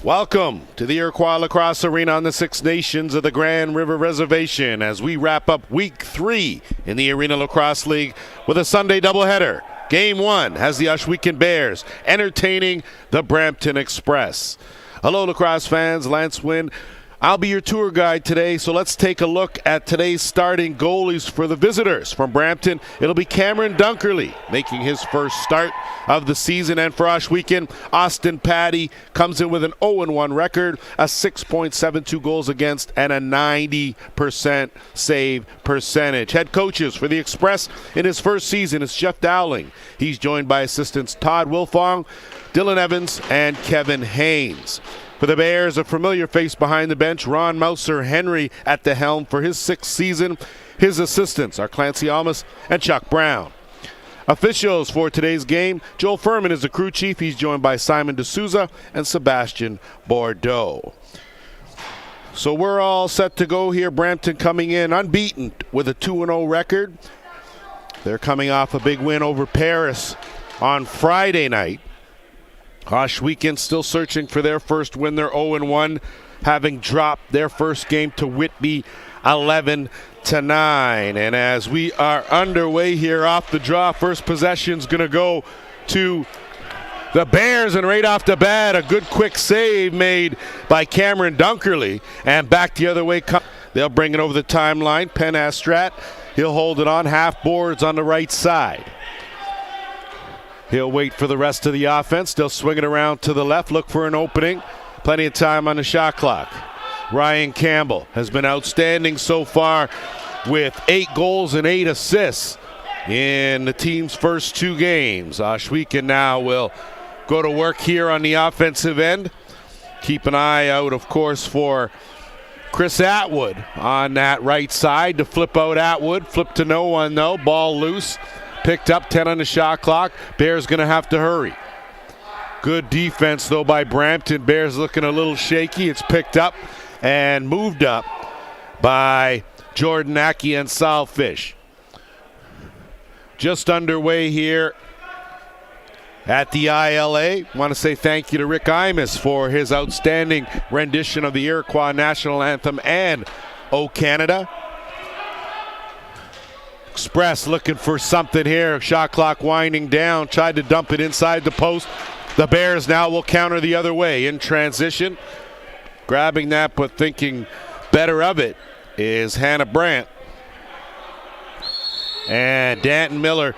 Welcome to the Iroquois Lacrosse Arena on the Six Nations of the Grand River Reservation as we wrap up Week 3 in the Arena Lacrosse League with a Sunday doubleheader. Game 1 has the Ohsweken Bears entertaining the Brampton Express. Hello, lacrosse fans. Lance Wynn. I'll be your tour guide today, so let's take a look at today's starting goalies for the visitors. From Brampton, it'll be Cameron Dunkerley making his first start of the season. And for Ohsweken, Austin Patty comes in with an 0-1 record, a 6.72 goals against, and a 90% save percentage. Head coaches for the Express in his first season is Jeff Dowling. He's joined by assistants Todd Wilfong, Dylan Evans, and Kevin Haynes. For the Bears, a familiar face behind the bench, Ron Mouser Henry at the helm for his sixth season. His assistants are Clancy Almas and Chuck Brown. Officials for today's game, Joel Furman is the crew chief. He's joined by Simon D'Souza and Sebastian Bordeaux. So we're all set to go here. Brampton coming in unbeaten with a 2-0 record. They're coming off a big win over Paris on Friday night. Ohsweken still searching for their first win. They're 0-1, having dropped their first game to Whitby 11-9. And as we are underway here off the draw, first possession's going to go to the Bears, and right off the bat, a good quick save made by Cameron Dunkerley. And back the other way, they'll bring it over the timeline. Penn Astrat, he'll hold it on half boards on the right side. He'll wait for the rest of the offense. They'll swing it around to the left, look for an opening. Plenty of time on the shot clock. Ryan Campbell has been outstanding so far with 8 goals and 8 assists in the team's first 2 games. Ohsweken now will go to work here on the offensive end. Keep an eye out, of course, for Chris Atwood on that right side to flip out Atwood. Flip to no one, though. Ball loose. Picked up, 10 on the shot clock. Bears going to have to hurry. Good defense, though, by Brampton. Bears looking a little shaky. It's picked up and moved up by Jordan Aki and Sal Fish. Just underway here at the ILA. Want to say thank you to Rick Imus for his outstanding rendition of the Iroquois National Anthem and O Canada. Express looking for something here. Shot clock winding down. Tried to dump it inside the post. The Bears now will counter the other way in transition. Grabbing that but thinking better of it is Hannah Brandt. And Danton Miller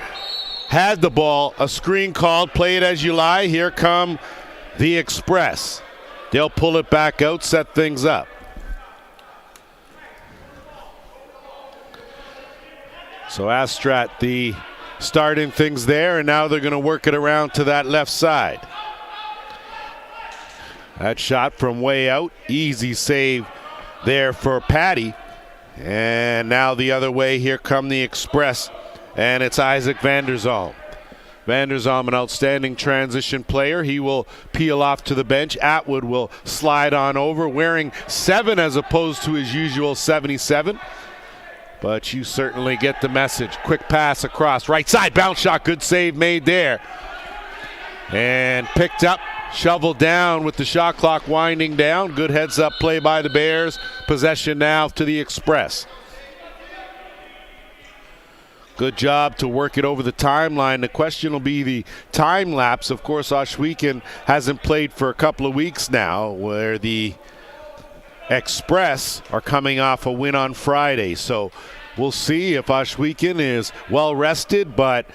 had the ball. A screen called. Play it as you lie. Here come the Express. They'll pull it back out, set things up. So Astrat the starting things there, and now they're going to work it around to that left side. That shot from way out, easy save there for Patty. And now the other way, here come the Express, and it's Isaac Vanderzalm. Vanderzalm, an outstanding transition player. He will peel off to the bench. Atwood will slide on over, wearing 7 as opposed to his usual 77. But you certainly get the message. Quick pass across. Right side, bounce shot. Good save made there. And picked up, shoveled down with the shot clock winding down. Good heads-up play by the Bears. Possession now to the Express. Good job to work it over the timeline. The question will be the time lapse. Of course, Ohsweken hasn't played for a couple of weeks now, where the Express are coming off a win on Friday. So we'll see if Ohsweken is well rested, but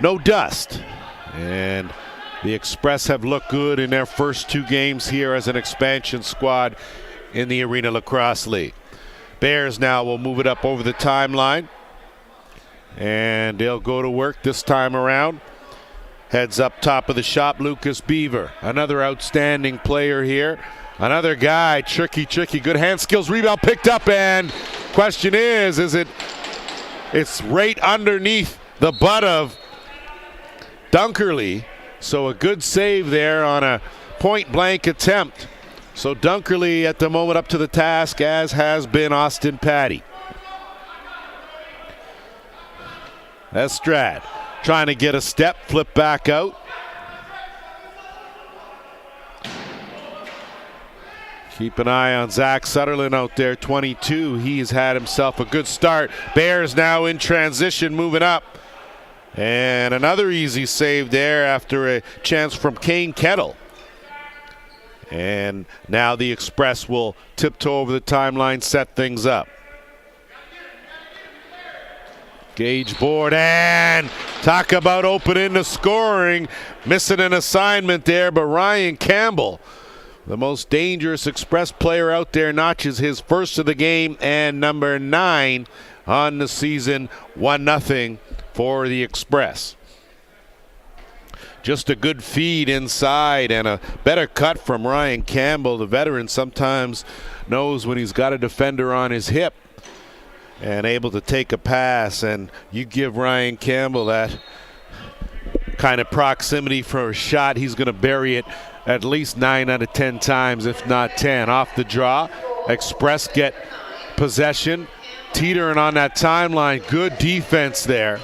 no dust. And the Express have looked good in their first 2 games here as an expansion squad in the Arena Lacrosse League. Bears now will move it up over the timeline, and they'll go to work this time around. Heads up top of the shop, Lucas Beaver, another outstanding player here. Another guy, tricky, good hand skills, rebound picked up, and question is it's right underneath the butt of Dunkerley. So a good save there on a point-blank attempt. So Dunkerley at the moment up to the task, as has been Austin Patty. Estrad trying to get a step, flip back out. Keep an eye on Zach Sutherland out there, 22. He's had himself a good start. Bears now in transition, moving up. And another easy save there after a chance from Kane Kettle. And now the Express will tiptoe over the timeline, set things up. Gauge board, and talk about opening the scoring. Missing an assignment there, but Ryan Campbell, the most dangerous Express player out there, notches his first of the game and number 9 on the season. 1-0 for the Express. Just a good feed inside and a better cut from Ryan Campbell. The veteran sometimes knows when he's got a defender on his hip and able to take a pass, and you give Ryan Campbell that kind of proximity for a shot, he's going to bury it at least 9 out of 10 times, if not 10. Off the draw, Express get possession, teetering on that timeline. Good defense there.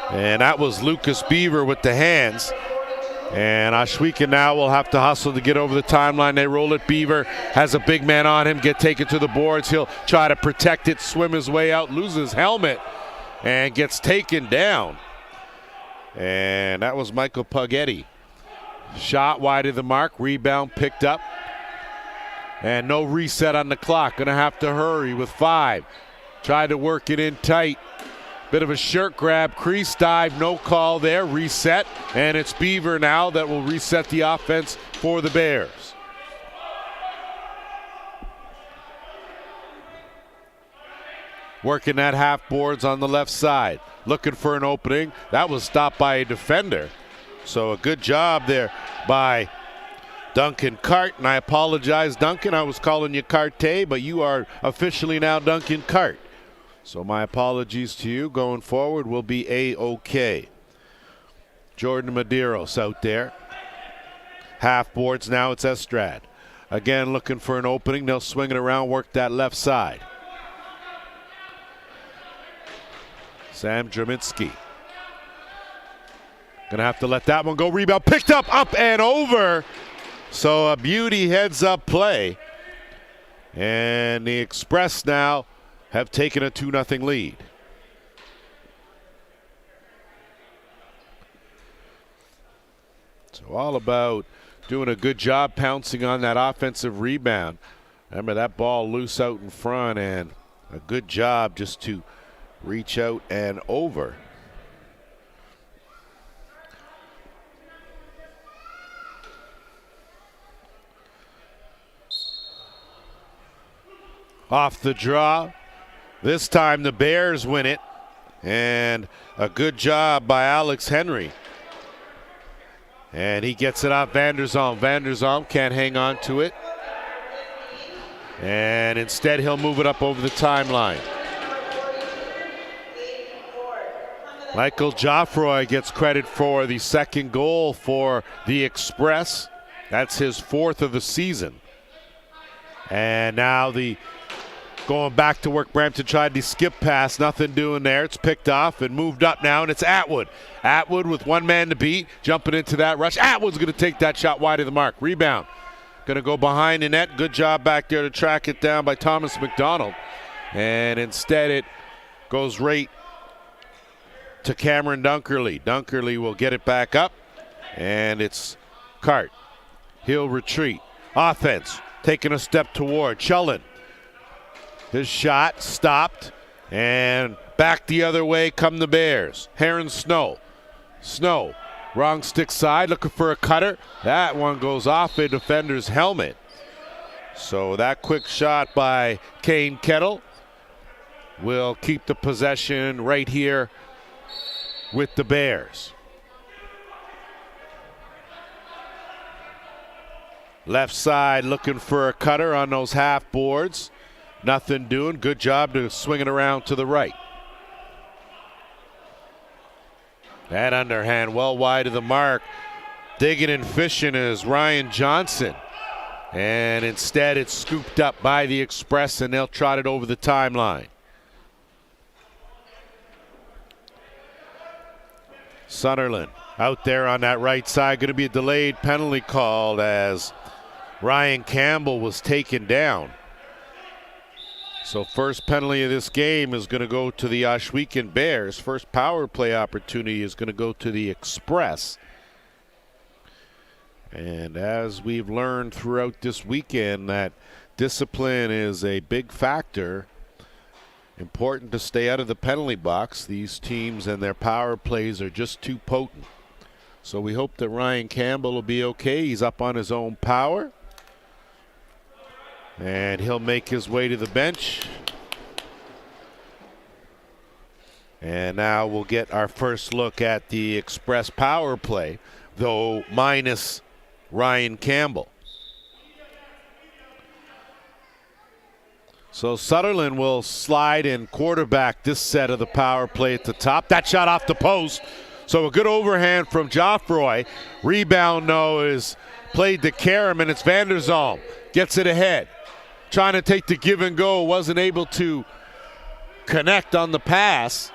And that was Lucas Beaver with the hands. And Ohsweken now will have to hustle to get over the timeline. They roll it. Beaver has a big man on him, get taken to the boards. He'll try to protect it, swim his way out, loses his helmet, and gets taken down. And that was Michael Puggetti. Shot wide of the mark, rebound picked up. And no reset on the clock. Gonna have to hurry with 5. Tried to work it in tight. Bit of a shirt grab, crease dive, no call there, reset. And it's Beaver now that will reset the offense for the Bears. Working that half boards on the left side. Looking for an opening. That was stopped by a defender. So a good job there by Duncan Cart. And I apologize, Duncan. I was calling you Carte, but you are officially now Duncan Cart. So my apologies to you. Going forward will be A-OK. Jordan Medeiros out there. Half boards now, it's Estrad. Again looking for an opening. They'll swing it around, work that left side. Sam Draminsky. Gonna have to let that one go. Rebound picked up and over. So a beauty heads up play. And the Express now have taken a 2-0 lead. So all about doing a good job pouncing on that offensive rebound. Remember that ball loose out in front, and a good job just to reach out and over. Off the draw. This time the Bears win it, and a good job by Alex Henry. And he gets it off Van der Zalm. Van der Zalm can't hang on to it. And instead he'll move it up over the timeline. Michael Joffroy gets credit for the second goal for the Express. That's his 4th of the season. And now the going back to work. Brampton tried the skip pass, nothing doing there. It's picked off and moved up now, and it's Atwood. Atwood with one man to beat, jumping into that rush. Atwood's going to take that shot wide of the mark. Rebound. Going to go behind the net. Good job back there to track it down by Thomas McDonald. And instead it goes right to Cameron Dunkerley. Dunkerley will get it back up, and it's Cart. He'll retreat. Offense taking a step toward Chullen. His shot stopped, and back the other way come the Bears. Heron Snow. Snow, wrong stick side, looking for a cutter. That one goes off a defender's helmet. So that quick shot by Kane Kettle will keep the possession right here with the Bears. Left side looking for a cutter on those half boards. Nothing doing. Good job to swing it around to the right. That underhand well wide of the mark. Digging and fishing is Ryan Johnson. And instead it's scooped up by the Express, and they'll trot it over the timeline. Sutherland out there on that right side. Going to be a delayed penalty called as Ryan Campbell was taken down. So first penalty of this game is going to go to the Ohsweken Bears. First power play opportunity is going to go to the Express. And as we've learned throughout this weekend, that discipline is a big factor. Important to stay out of the penalty box. These teams and their power plays are just too potent. So we hope that Ryan Campbell will be okay. He's up on his own power. And he'll make his way to the bench. And now we'll get our first look at the Express power play, though minus Ryan Campbell. So Sutherland will slide and quarterback this set of the power play at the top. That shot off the post. So a good overhand from Geoffroy. Rebound, though, is played to Karam, and it's Van der Zalm. Gets it ahead. Trying to take the give and go. Wasn't able to connect on the pass.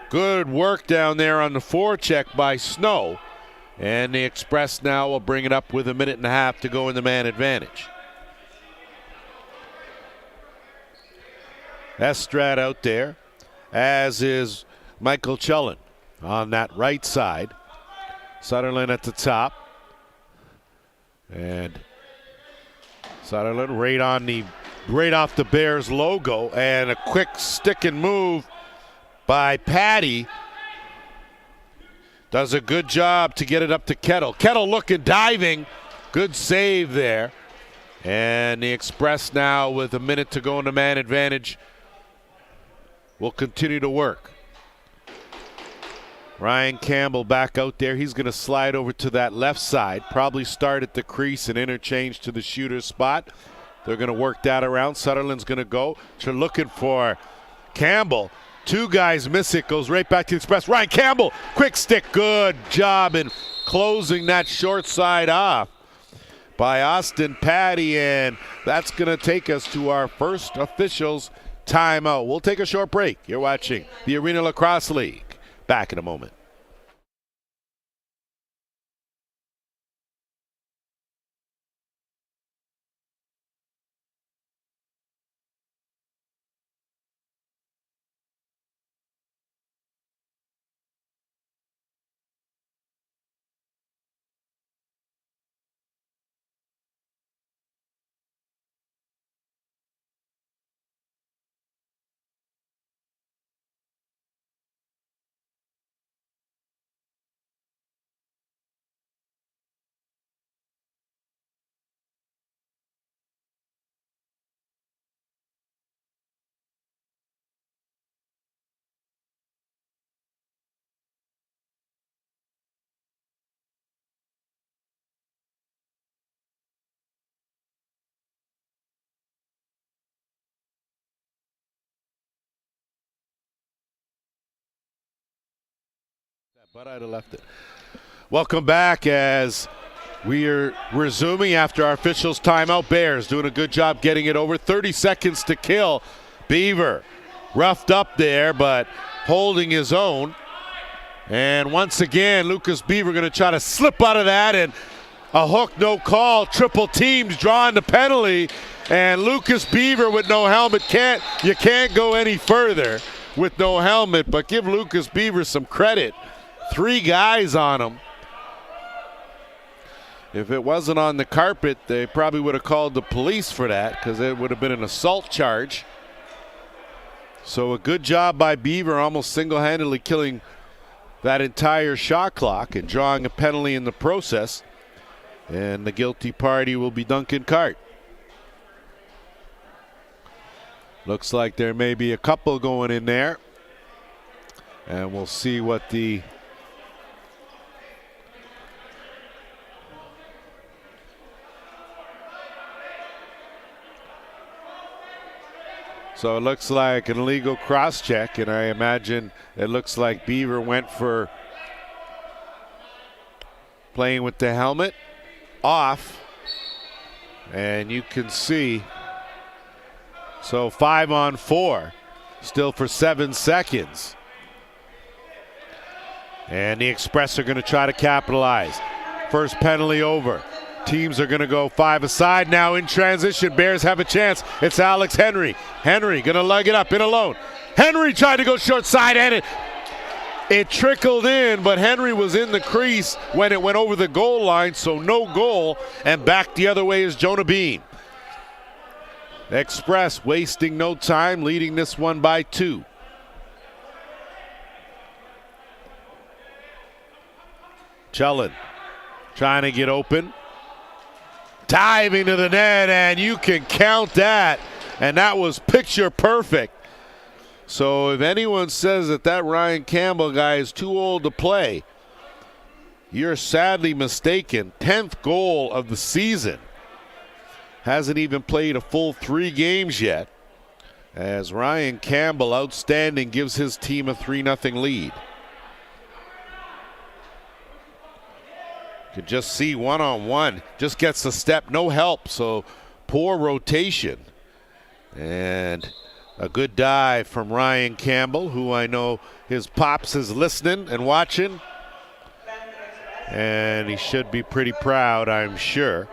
Good work down there on the forecheck by Snow. And the Express now will bring it up with a minute and a half to go in the man advantage. Estrad out there, as is Michael Chullen on that right side. Sutherland at the top. And Sutherland right off the Bears logo, and a quick stick and move by Patty. Does a good job to get it up to Kettle. Kettle looking, diving. Good save there. And the Express now with a minute to go in the man advantage will continue to work. Ryan Campbell back out there. He's going to slide over to that left side. Probably start at the crease and interchange to the shooter spot. They're going to work that around. Sutherland's going to go. They're looking for Campbell. Two guys miss it. Goes right back to the Express. Ryan Campbell, quick stick. Good job in closing that short side off by Austin Patty. And that's going to take us to our first officials timeout. We'll take a short break. You're watching the Arena Lacrosse League. Back in a moment. But I'd have left it. Welcome back as we are resuming after our officials timeout. Bears doing a good job getting it over. 30 seconds to kill. Beaver roughed up there, but holding his own. And once again, Lucas Beaver going to try to slip out of that, and a hook, no call. Triple teams drawing the penalty, and Lucas Beaver with no helmet you can't go any further with no helmet. But give Lucas Beaver some credit. 3 guys on him. If it wasn't on the carpet, they probably would have called the police for that, because it would have been an assault charge. So a good job by Beaver, almost single-handedly killing that entire shot clock and drawing a penalty in the process. And the guilty party will be Duncan Cart. Looks like there may be a couple going in there. And we'll see what the So it looks like an illegal cross-check, and I imagine it looks like Beaver went for playing with the helmet off, and you can see, so 5-on-4, still for 7 seconds. And the Express are going to try to capitalize. First penalty over. teams are going to go 5 aside now in transition. Bears have a chance. It's Alex Henry. Henry going to lug it up in alone. Henry tried to go short side and it trickled in, but Henry was in the crease when it went over the goal line, so no goal. And back the other way is Jonah Bean. Express wasting no time, leading this one by 2. Chellin trying to get open. Diving to the net, and you can count that. And that was picture perfect. So if anyone says that Ryan Campbell guy is too old to play, you're sadly mistaken. 10th goal of the season. Hasn't even played a full 3 games yet. As Ryan Campbell, outstanding, gives his team a 3-0 lead. You can just see one-on-one. Just gets a step, no help. So poor rotation. And a good dive from Ryan Campbell, who I know his pops is listening and watching. And he should be pretty proud, I'm sure,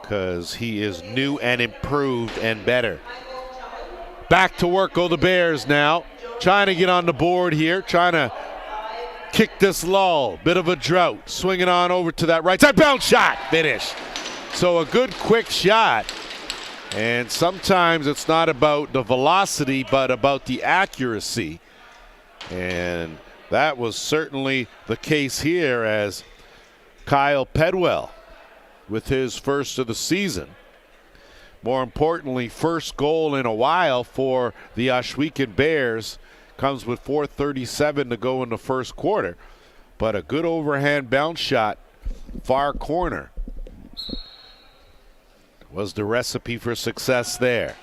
because he is new and improved and better. Back to work go the Bears now. Trying to get on the board here, trying to kick this lull. Bit of a drought. Swinging on over to that right side. Bounce shot. Finish. So a good quick shot. And sometimes it's not about the velocity, but about the accuracy. And that was certainly the case here as Kyle Pedwell with his first of the season. More importantly, first goal in a while for the Ohsweken Bears. Comes with 4:37 to go in the first quarter. But a good overhand bounce shot, far corner, was the recipe for success there.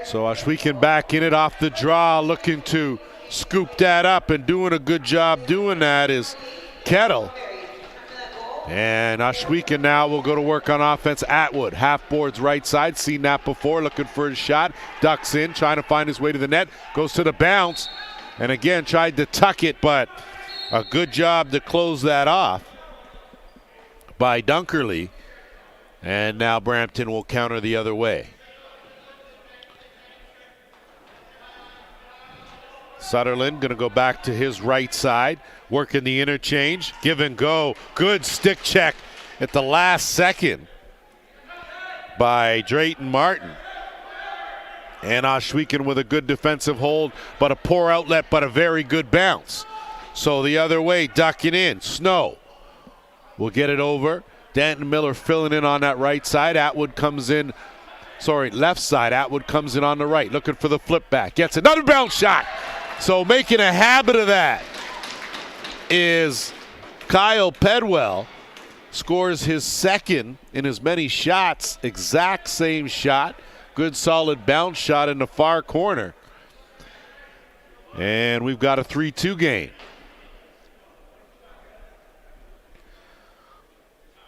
So Ohsweken back in it off the draw, looking to scoop that up, and doing a good job doing that is Kettle. And Ohsweken now will go to work on offense. Atwood, half boards right side, seen that before, looking for his shot, ducks in, trying to find his way to the net, goes to the bounce, and again tried to tuck it, but a good job to close that off by Dunkerley. And now Brampton will counter the other way. Sutherland going to go back to his right side, working the interchange, give and go. Good stick check at the last second by Drayton Martin. And Ohsweken with a good defensive hold, but a poor outlet, but a very good bounce. So the other way, ducking in. Snow will get it over. Danton Miller filling in on that right side. Atwood comes in, left side. Atwood comes in on the right, looking for the flip back. Gets another bounce shot. So making a habit of that is Kyle Pedwell. Scores his second in as many shots. Exact same shot. Good solid bounce shot in the far corner. And we've got a 3-2 game.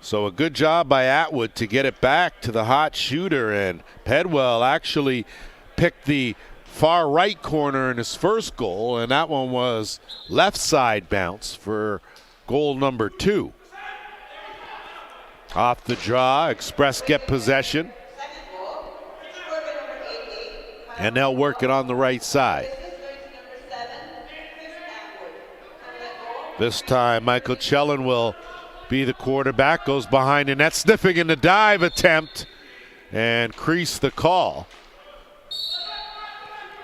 So a good job by Atwood to get it back to the hot shooter, and Pedwell actually picked the far right corner in his first goal, and that one was left side bounce for goal number 2. Off the draw, Express get possession, and they'll work it on the right side. This time Michael Chellin will be the quarterback, goes behind the net, sniffing in the dive attempt, and crease the call.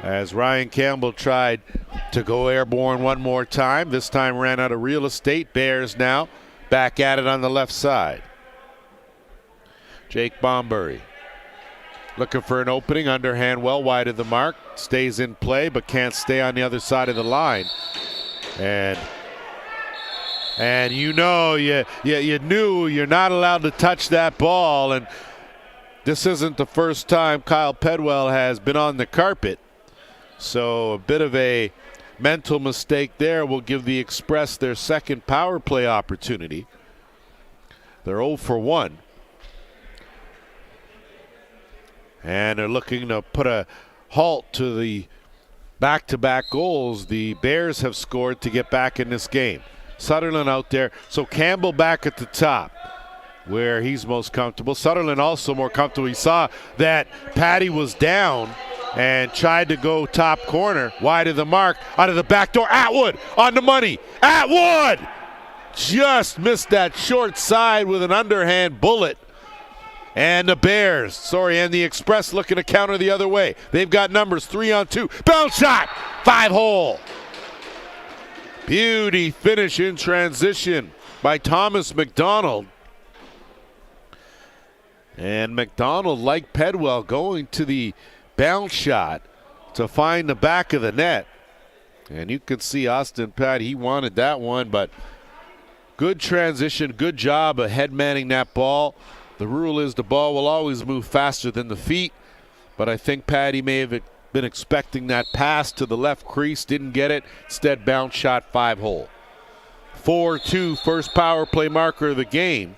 As Ryan Campbell tried to go airborne one more time, this time ran out of real estate. Bears now back at it on the left side. Jake Bombury looking for an opening, underhand well wide of the mark, stays in play but can't stay on the other side of the line. And you know, you knew you're not allowed to touch that ball, and this isn't the first time Kyle Pedwell has been on the carpet. So a bit of a mental mistake there will give the Express their second power play opportunity. They're 0 for 1. And they're looking to put a halt to the back-to-back goals the Bears have scored to get back in this game. Sutherland out there, so Campbell back at the top. where he's most comfortable. Sutherland also more comfortable. He saw that Patty was down and tried to go top corner, wide of the mark, out of the back door. Atwood on the money. Atwood just missed that short side with an underhand bullet. And the Bears, and the Express looking to counter the other way. They've got numbers 3-on-2. Bounce shot, 5-hole. Beauty finish in transition by Thomas McDonald. And McDonald, like Pedwell, going to the bounce shot to find the back of the net. And you can see Austin Pat, he wanted that one, but good transition, good job of head manning that ball. The rule is the ball will always move faster than the feet, but I think Patty may have been expecting that pass to the left crease, didn't get it, instead bounce shot, 5-hole. 4-2, first power play marker of the game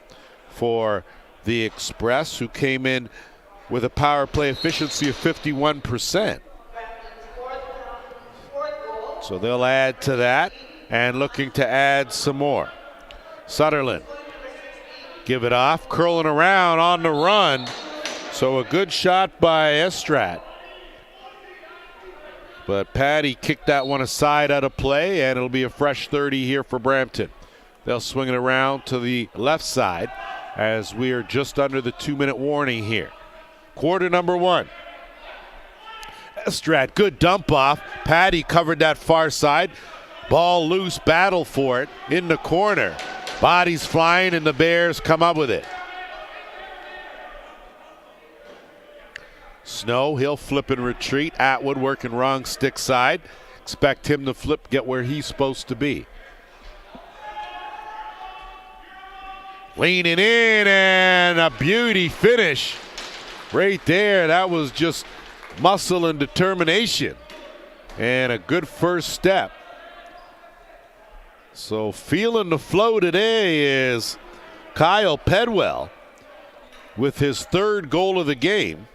for the Express, who came in with a power play efficiency of 51%. So they'll add to that and looking to add some more. Sutherland, give it off, curling around on the run. So a good shot by Estrat. But Patty kicked that one aside out of play, and it'll be a fresh 30 here for Brampton. They'll swing it around to the left side as we are just under the 2-minute warning here. Quarter number 1. Estrat, good dump off. Patty covered that far side. Ball loose, battle for it in the corner. Bodies flying, and the Bears come up with it. Snow, he'll flip and retreat. Atwood working wrong stick side. Expect him to flip, get where he's supposed to be. Leaning in, and a beauty finish right there. That was just muscle and determination, and a good first step. So feeling the flow today is Kyle Pedwell with his 3rd goal of the game.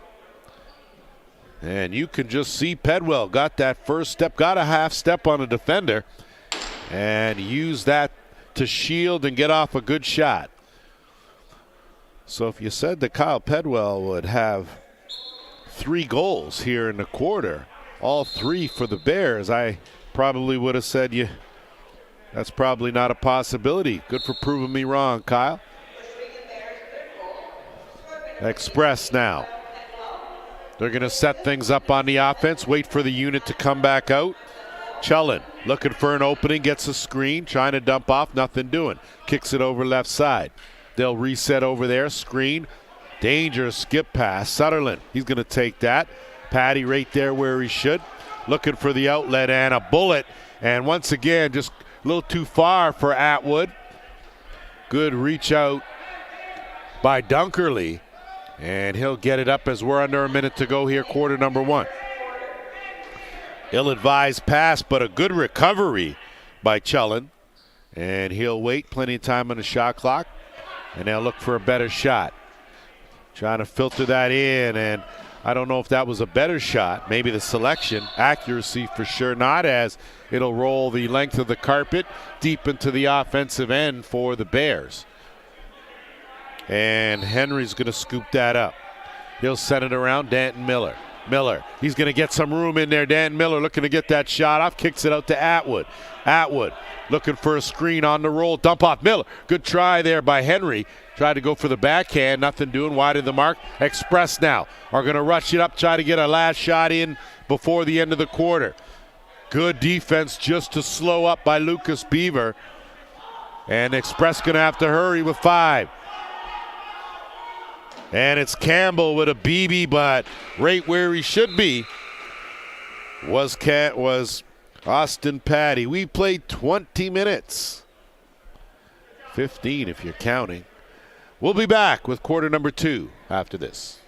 And you can just see Pedwell got that first step, got a half step on a defender, and used that to shield and get off a good shot. So if you said that Kyle Pedwell would have 3 goals here in the quarter, all 3 for the Bears, I probably would have said that's probably not a possibility. Good for proving me wrong, Kyle. Express now. They're going to set things up on the offense, wait for the unit to come back out. Chullen looking for an opening, gets a screen, trying to dump off, nothing doing. Kicks it over left side. They'll reset over there, screen. Dangerous skip pass. Sutherland, he's going to take that. Patty right there where he should. Looking for the outlet and a bullet. And once again, just a little too far for Atwood. Good reach out by Dunkerley. And he'll get it up as we're under a minute to go here, quarter number 1. Ill-advised pass, but a good recovery by Chullen. And he'll wait, plenty of time on the shot clock. And they'll look for a better shot. Trying to filter that in, and I don't know if that was a better shot. Maybe the selection, accuracy for sure not, as it'll roll the length of the carpet deep into the offensive end for the Bears. And Henry's going to scoop that up. He'll send it around. Danton Miller. He's going to get some room in there. Danton Miller looking to get that shot off. Kicks it out to Atwood. Atwood looking for a screen on the roll. Dump off Miller. Good try there by Henry. Tried to go for the backhand. Nothing doing. Wide of the mark. Express now are going to rush it up. Try to get a last shot in before the end of the quarter. Good defense just to slow up by Lucas Beaver. And Express going to have to hurry with 5. And it's Campbell with a BB, but right where he should be was Austin Patty. We played 20 minutes. 15 if you're counting. We'll be back with quarter number 2 after this.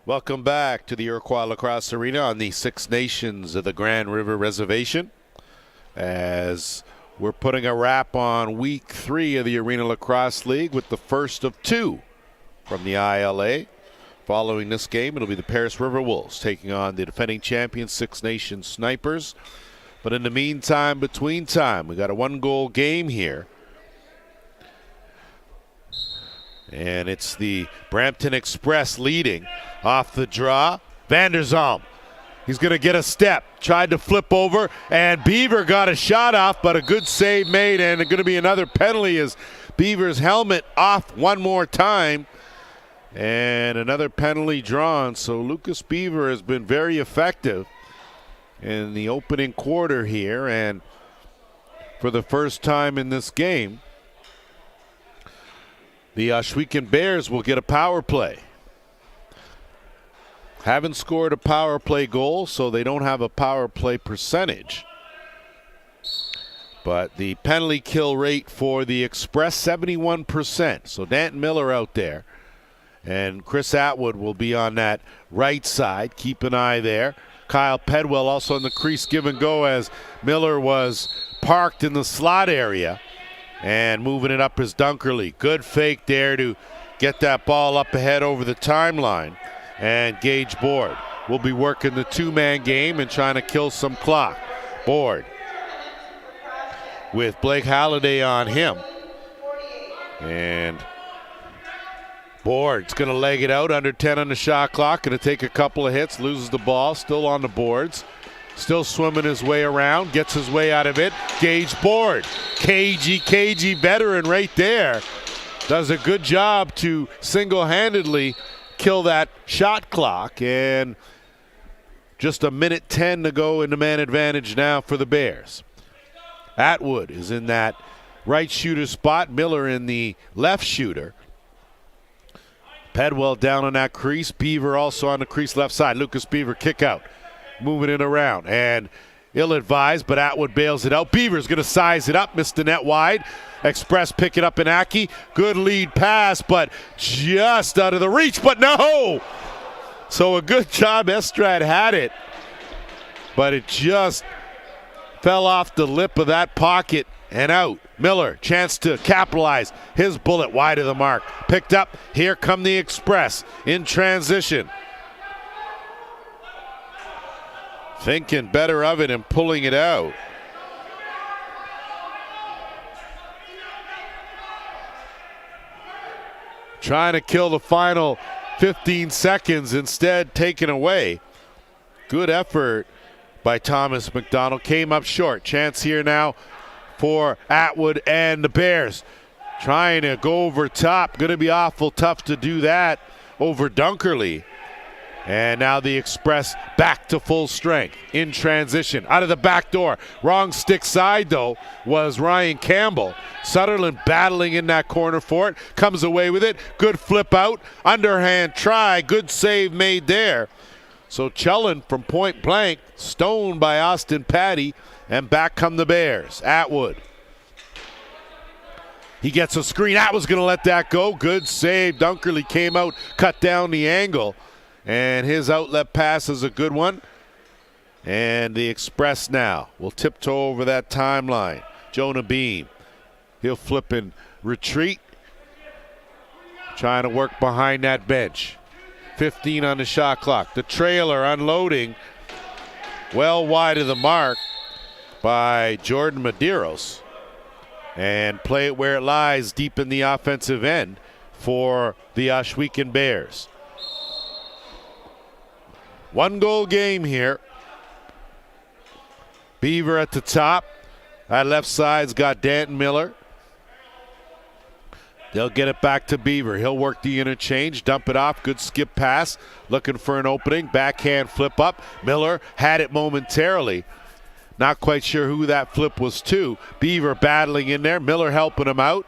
Welcome back to the Iroquois Lacrosse Arena on the Six Nations of the Grand River Reservation, as we're putting a wrap on week 3 of the Arena Lacrosse League with the first of 2 from the ILA. Following this game, it'll be the Paris River Wolves taking on the defending champions Six Nations Snipers. But in the meantime, between time, we got a 1-goal game here. And it's the Brampton Express leading off the draw. Vanderzalm, he's going to get a step. Tried to flip over, and Beaver got a shot off, but a good save made, and going to be another penalty as Beaver's helmet off one more time. And another penalty drawn. So Lucas Beaver has been very effective in the opening quarter here, and for the first time in this game, the Ohsweken Bears will get a power play. Haven't scored a power play goal, so they don't have a power play percentage. But the penalty kill rate for the Express, 71%. So Danton Miller out there. And Chris Atwood will be on that right side. Keep an eye there. Kyle Pedwell also in the crease, give and go, as Miller was parked in the slot area. And moving it up is Dunkerley. Good fake there to get that ball up ahead over the timeline. And Gage Board will be working the 2-man game and trying to kill some clock. Board with Blake Halliday on him. And Board's going to leg it out, under 10 on the shot clock. Going to take a couple of hits, loses the ball, still on the boards. Still swimming his way around, gets his way out of it. Gage Board, cagey veteran right there. Does a good job to single-handedly kill that shot clock. And just a minute 10 to go in the man advantage now for the Bears. Atwood is in that right shooter spot. Miller in the left shooter. Pedwell down on that crease. Beaver also on the crease left side. Lucas Beaver kick out. Moving it around, and ill-advised, but Atwood bails it out. Beaver's going to size it up, missed the net wide. Express pick it up in Aki. Good lead pass, but just out of the reach, but no! So a good job, Estrad had it, but it just fell off the lip of that pocket and out. Miller, chance to capitalize. His bullet wide of the mark. Picked up, here come the Express in transition. Thinking better of it and pulling it out. Trying to kill the final 15 seconds, instead taken away. Good effort by Thomas McDonald. Came up short. Chance here now for Atwood and the Bears. Trying to go over top. Going to be awful tough to do that over Dunkerley. And now the Express back to full strength in transition out of the back door. Wrong stick side, though, was Ryan Campbell. Sutherland battling in that corner for it. Comes away with it. Good flip out. Underhand try. Good save made there. So Chellin from point blank, stoned by Austin Patty, and back come the Bears. Atwood. He gets a screen. Atwood's going to let that go. Good save. Dunkerley came out, cut down the angle. And his outlet pass is a good one. And the Express now will tiptoe over that timeline. Jonah Beam. He'll flip and retreat. Trying to work behind that bench. 15 on the shot clock. The trailer unloading well wide of the mark by Jordan Medeiros. And play it where it lies, deep in the offensive end for the Ohsweken Bears. 1-goal game here. Beaver at the top. That left side's got Danton Miller. They'll get it back to Beaver. He'll work the interchange, dump it off. Good skip pass. Looking for an opening. Backhand flip up. Miller had it momentarily. Not quite sure who that flip was to. Beaver battling in there. Miller helping him out.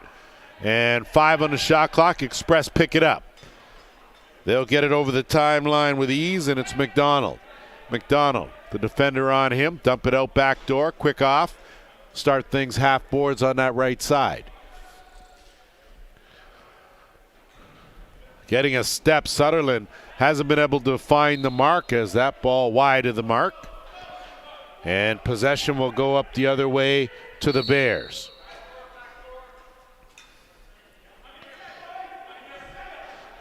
And 5 on the shot clock. Express pick it up. They'll get it over the timeline with ease, and it's McDonald. McDonald, the defender on him. Dump it out back door. Quick off. Start things half boards on that right side. getting a step. Sutherland hasn't been able to find the mark as that ball wide of the mark. And possession will go up the other way to the Bears.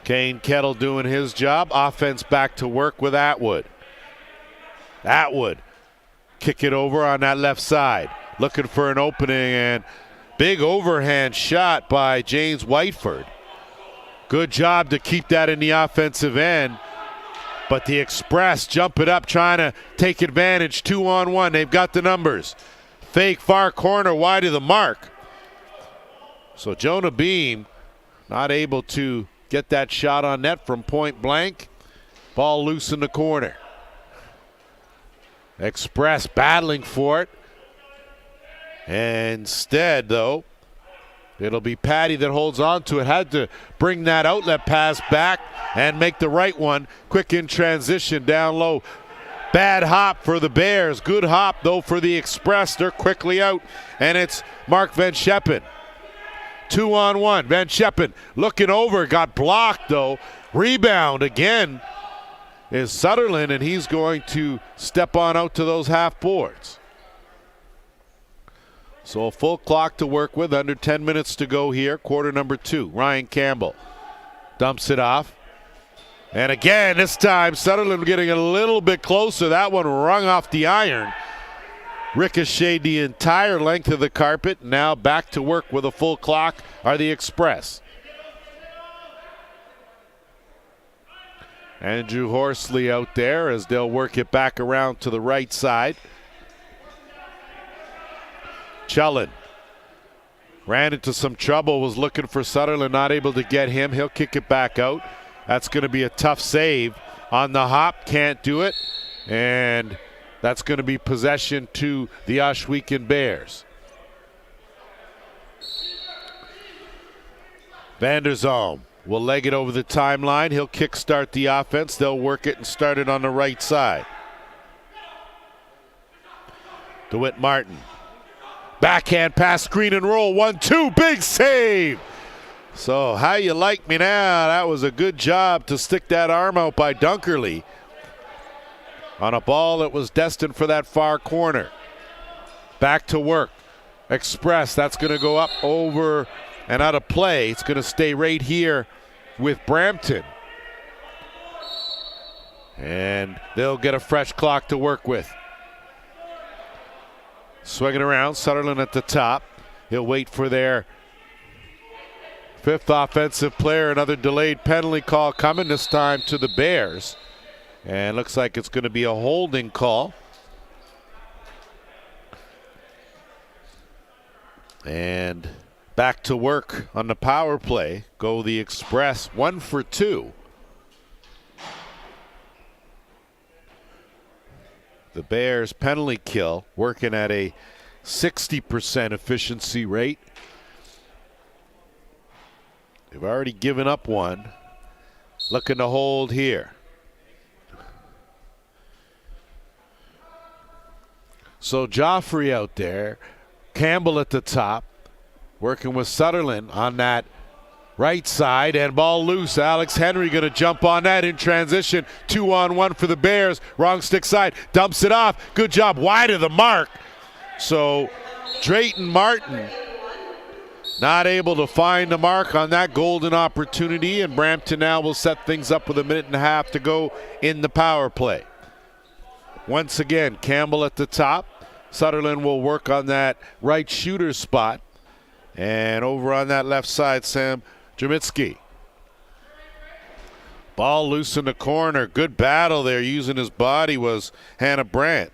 Kane Kettle doing his job. Offense back to work with Atwood. Atwood kick it over on that left side. Looking for an opening, and big overhand shot by James Whiteford. Good job to keep that in the offensive end. But the Express jump it up, trying to take advantage. 2-on-1. They've got the numbers. Fake far corner wide of the mark. So Jonah Beam not able to get that shot on net from point blank. Ball loose in the corner. Express battling for it. Instead, though, it'll be Patty that holds on to it. Had to bring that outlet pass back and make the right one. Quick in transition down low. Bad hop for the Bears. Good hop, though, for the Express. They're quickly out, and it's Mark Van Scheppen. 2-on-1. Van Scheppen looking over. Got blocked, though. Rebound again is Sutherland, and he's going to step on out to those half boards. So a full clock to work with, under 10 minutes to go here, quarter number 2. Ryan Campbell dumps it off. And again, this time Sutherland getting a little bit closer. That one rung off the iron. Ricocheted the entire length of the carpet. Now back to work with a full clock are the Express. Andrew Horsley out there as they'll work it back around to the right side. Chellin ran into some trouble, was looking for Sutherland, not able to get him. He'll kick it back out. That's going to be a tough save on the hop. Can't do it. And that's going to be possession to the Ohsweken Bears. Vanderzalm will leg it over the timeline. He'll kickstart the offense. They'll work it and start it on the right side. DeWitt Martin. Backhand pass, screen and roll. 1-2, big save. So how you like me now? That was a good job to stick that arm out by Dunkerley on a ball that was destined for that far corner. Back to work. Express, that's going to go up over and out of play. It's going to stay right here with Brampton. And they'll get a fresh clock to work with. Swinging around, Sutherland at the top. He'll wait for their fifth offensive player. Another delayed penalty call coming, this time to the Bears. And looks like it's going to be a holding call. And back to work on the power play. Go the Express, 1 for 2. The Bears penalty kill working at a 60% efficiency rate. They've already given up one. Looking to hold here. So Joffrey out there. Campbell at the top. Working with Sutherland on that right side, and ball loose. Alex Henry going to jump on that in transition. 2-on-1 for the Bears. Wrong stick side. Dumps it off. Good job. Wide of the mark. So Drayton Martin not able to find the mark on that golden opportunity, and Brampton now will set things up with 1.5 minutes to go in the power play. Once again, Campbell at the top. Sutherland will work on that right shooter spot. And over on that left side, Sam Jamitsky. Ball loose in the corner. Good battle there. Using his body was Hannah Brandt.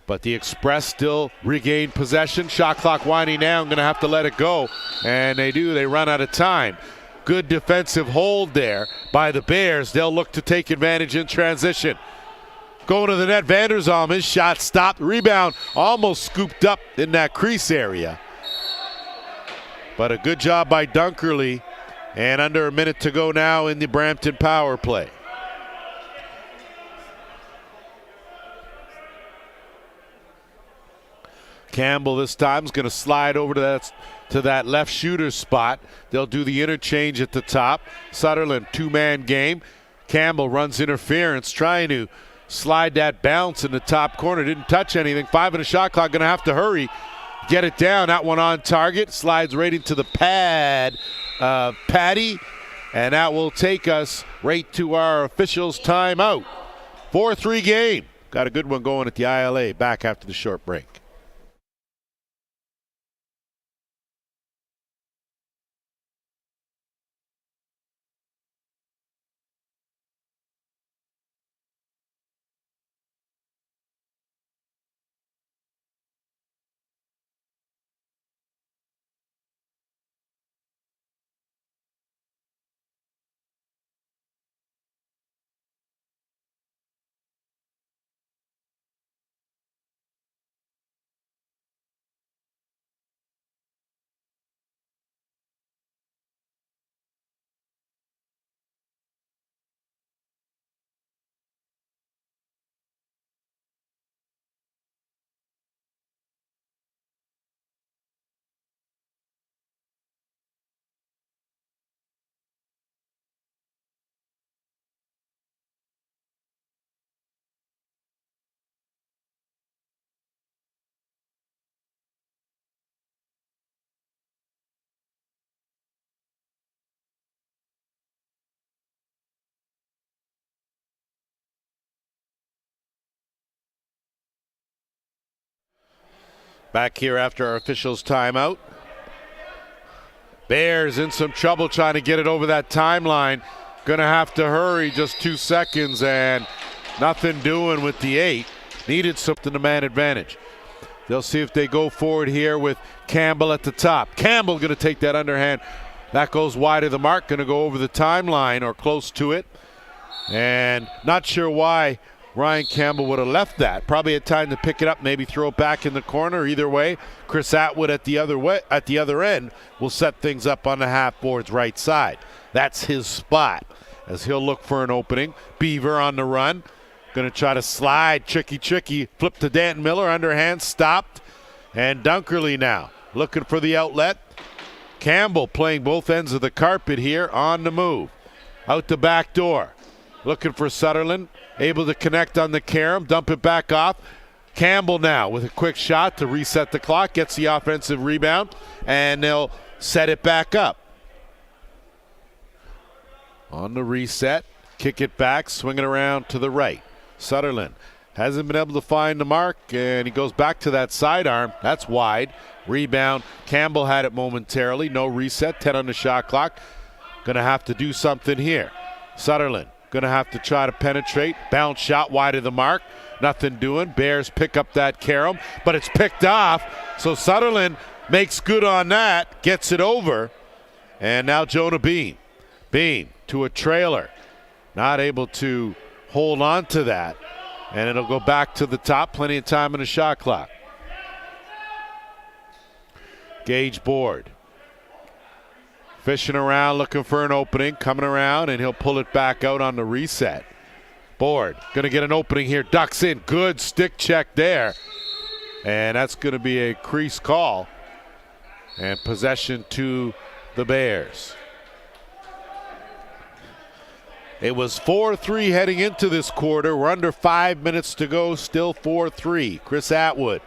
But the Express still regain possession. Shot clock winding down. Going to have to let it go. And they do. They run out of time. Good defensive hold there by the Bears. They'll look to take advantage in transition. Going to the net, Vanderzalm. His shot stopped. Rebound almost scooped up in that crease area. But a good job by Dunkerley. And under 1 minute to go now in the Brampton power play. Campbell this time is going to slide over to that left shooter's spot. They'll do the interchange at the top. Sutherland, two-man game. Campbell runs interference, trying to slide that bounce in the top corner. Didn't touch anything. 5 in the shot clock. Going to have to hurry. Get it down. That one on target. Slides right into the pad of Patty. And that will take us right to our officials' timeout. 4-3 game. Got a good one going at the ILA. Back after the short break. Back here after our officials' timeout. Bears in some trouble trying to get it over that timeline. Gonna have to hurry, just 2 seconds, and nothing doing with the 8. Needed something to man advantage. They'll see if they go forward here with Campbell at the top. Campbell gonna take that underhand. That goes wide of the mark, gonna go over the timeline or close to it. And not sure why Ryan Campbell would have left that. Probably had time to pick it up, maybe throw it back in the corner. Either way, Chris Atwood at the other end will set things up on the half board's right side. That's his spot as he'll look for an opening. Beaver on the run. Going to try to slide. Tricky. Flip to Danton Miller. Underhand stopped. And Dunkerley now looking for the outlet. Campbell playing both ends of the carpet here on the move. Out the back door. Looking for Sutherland. Able to connect on the carom, dump it back off. Campbell now with a quick shot to reset the clock, gets the offensive rebound, and they'll set it back up. On the reset, kick it back, swing it around to the right. Sutherland hasn't been able to find the mark, and he goes back to that sidearm. That's wide. Rebound. Campbell had it momentarily. No reset, 10 on the shot clock. Going to have to do something here. Sutherland. Going to have to try to penetrate. Bounce shot wide of the mark. Nothing doing. Bears pick up that carom, but it's picked off. So Sutherland makes good on that. Gets it over. And now Jonah Bean. Bean to a trailer. Not able to hold on to that. And it'll go back to the top. Plenty of time in the shot clock. Gage board. Fishing around, looking for an opening, coming around, and he'll pull it back out on the reset. Board, going to get an opening here, ducks in, good stick check there. And that's going to be a crease call. And possession to the Bears. It was 4-3 heading into this quarter. We're under 5 minutes to go, still 4-3. Chris Atwood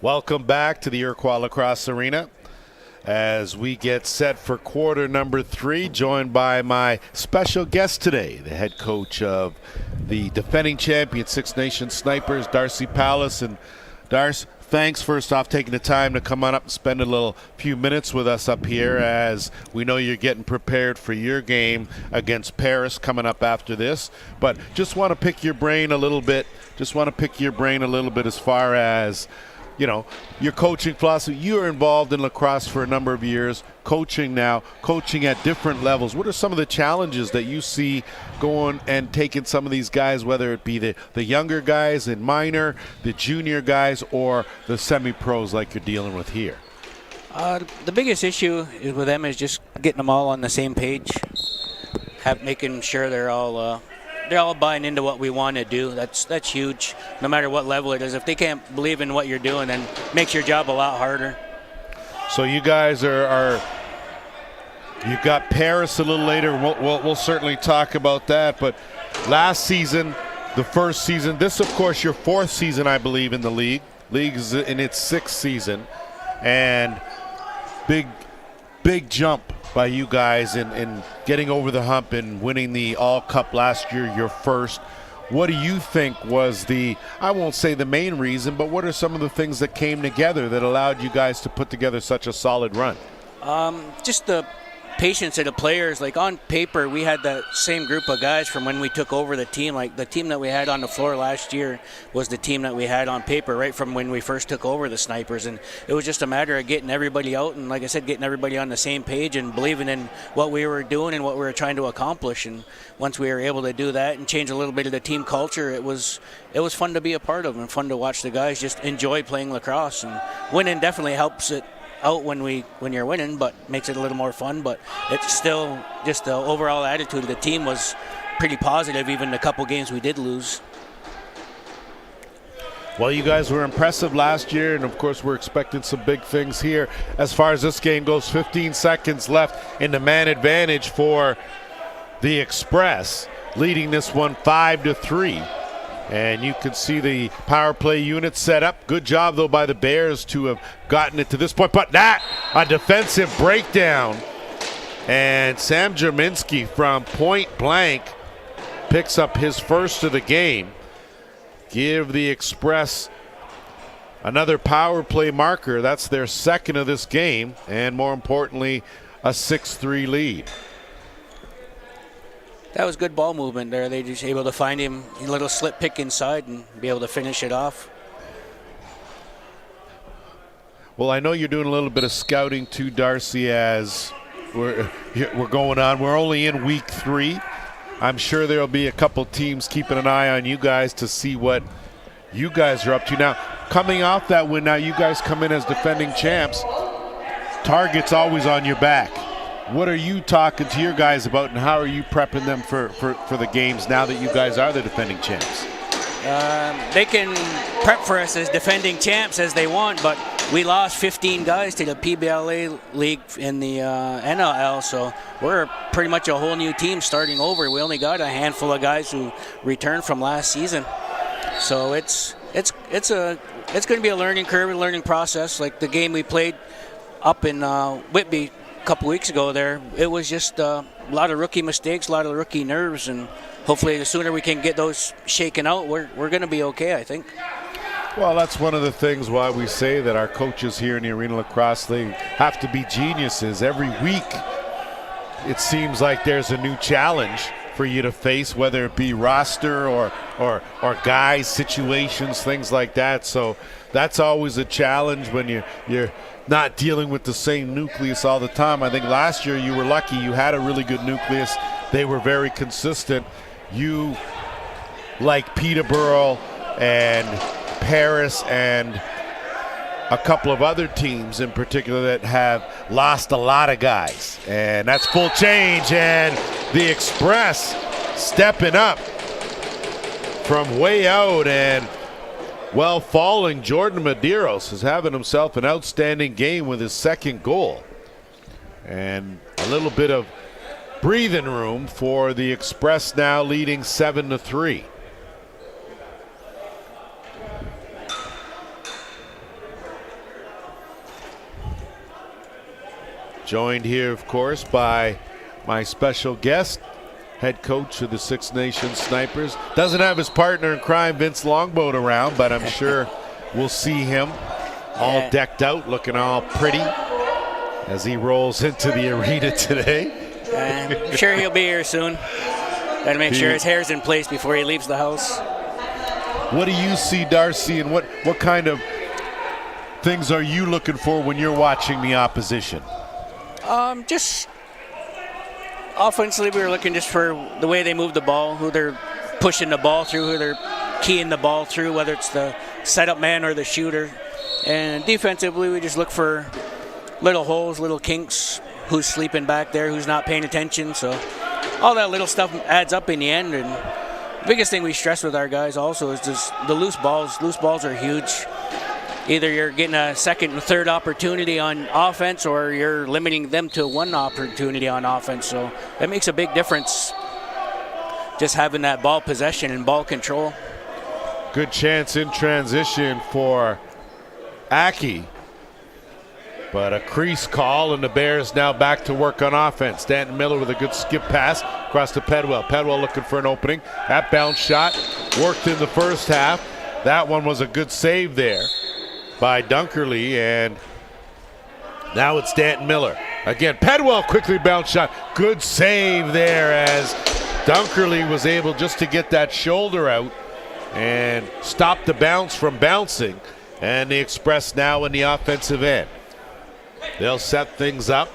Welcome back to the Iroquois Lacrosse Arena as we get set for quarter number 3, joined by my special guest today, the head coach of the defending champion Six Nations Snipers, Darcy Palace. And Darce, thanks first off taking the time to come on up and spend a few minutes with us up here, as we know you're getting prepared for your game against Paris coming up after this. But just want to pick your brain a little bit. As far as, you know, your coaching philosophy. You are involved in lacrosse for a number of years, coaching at different levels. What are some of the challenges that you see going and taking some of these guys, whether it be the younger guys in minor, the junior guys, or the semi-pros like you're dealing with here? The biggest issue with them is just getting them all on the same page, making sure they're all buying into what we want to do. That's huge, no matter what level it is. If they can't believe in what you're doing, then it makes your job a lot harder. So you guys you've got Paris a little later. We'll certainly talk about that. But last season, the first season, this of course your 4th season, I believe, in the league. League is in its 6th season, and big jump by you guys in getting over the hump and winning the All Cup last year, your first. What do you think was I won't say the main reason, but what are some of the things that came together that allowed you guys to put together such a solid run? Just the patience of the players. Like, on paper, we had that same group of guys from when we took over the team. Like, the team that we had on the floor last year was the team that we had on paper right from when we first took over the Snipers. And it was just a matter of getting everybody out and, like I said, getting everybody on the same page and believing in what we were doing and what we were trying to accomplish. And once we were able to do that and change a little bit of the team culture, it was fun to be a part of and fun to watch the guys just enjoy playing lacrosse. And winning definitely helps it out when you're winning, but makes it a little more fun. But it's still just the overall attitude of the team was pretty positive, even the couple games we did lose. Well, you guys were impressive last year, and of course we're expecting some big things here. As far as this game goes, 15 seconds left in the man advantage for the Express, leading this one 5-3. And you can see the power play unit set up. Good job, though, by the Bears to have gotten it to this point. But a defensive breakdown. And Sam Jerminski from point blank picks up his first of the game. Give the Express another power play marker. That's their second of this game. And more importantly, a 6-3 lead. That was good ball movement there. They just able to find him a little slip pick inside and be able to finish it off. Well, I know you're doing a little bit of scouting too, Darcy, as we're going on. We're only in week 3. I'm sure there'll be a couple teams keeping an eye on you guys to see what you guys are up to. Now, coming off that win, now you guys come in as defending champs. Target's always on your back. What are you talking to your guys about, and how are you prepping them for the games now that you guys are the defending champs? They can prep for us as defending champs as they want, but we lost 15 guys to the PBLA League in the NLL, so we're pretty much a whole new team starting over. We only got a handful of guys who returned from last season, so it's going to be a learning curve, a learning process. Like the game we played up in Whitby a couple weeks ago there, it was just a lot of rookie mistakes, a lot of rookie nerves, and hopefully the sooner we can get those shaken out, we're going to be okay, I think. Well, that's one of the things why we say that our coaches here in the Arena Lacrosse League have to be geniuses. Every week it seems like there's a new challenge for you to face, whether it be roster or guys, situations, things like that. So that's always a challenge when you're not dealing with the same nucleus all the time. I think last year you were lucky. You had a really good nucleus. They were very consistent. You, like Peterborough and Paris and a couple of other teams in particular that have lost a lot of guys. And that's full change, and the Express stepping up from way out, and well, falling, Jordan Medeiros is having himself an outstanding game with his second goal. And a little bit of breathing room for the Express now, leading 7-3. Joined here, of course, by my special guest, head coach of the Six Nations Snipers. Doesn't have his partner in crime, Vince Longboat, around, but I'm sure we'll see him all decked out, looking all pretty as he rolls into the arena today. I'm sure he'll be here soon. Got to make sure his hair's in place before he leaves the house. What do you see, Darcy, and what kind of things are you looking for when you're watching the opposition? Just offensively, we were looking just for the way they move the ball, who they're pushing the ball through, who they're keying the ball through, whether it's the setup man or the shooter. And defensively, we just look for little holes, little kinks, who's sleeping back there, who's not paying attention. So all that little stuff adds up in the end. And the biggest thing we stress with our guys also is just the loose balls. Loose balls are huge. Either you're getting a second and third opportunity on offense, or you're limiting them to one opportunity on offense. So that makes a big difference, just having that ball possession and ball control. Good chance in transition for Aki, but a crease call, and the Bears now back to work on offense. Stanton Miller with a good skip pass across to Pedwell. Pedwell looking for an opening. That bounce shot worked in the first half. That one was a good save there by Dunkerley, and now it's Stanton Miller. Again, Pedwell quickly bounce shot. Good save there as Dunkerley was able just to get that shoulder out and stop the bounce from bouncing. And the Express now in the offensive end. They'll set things up.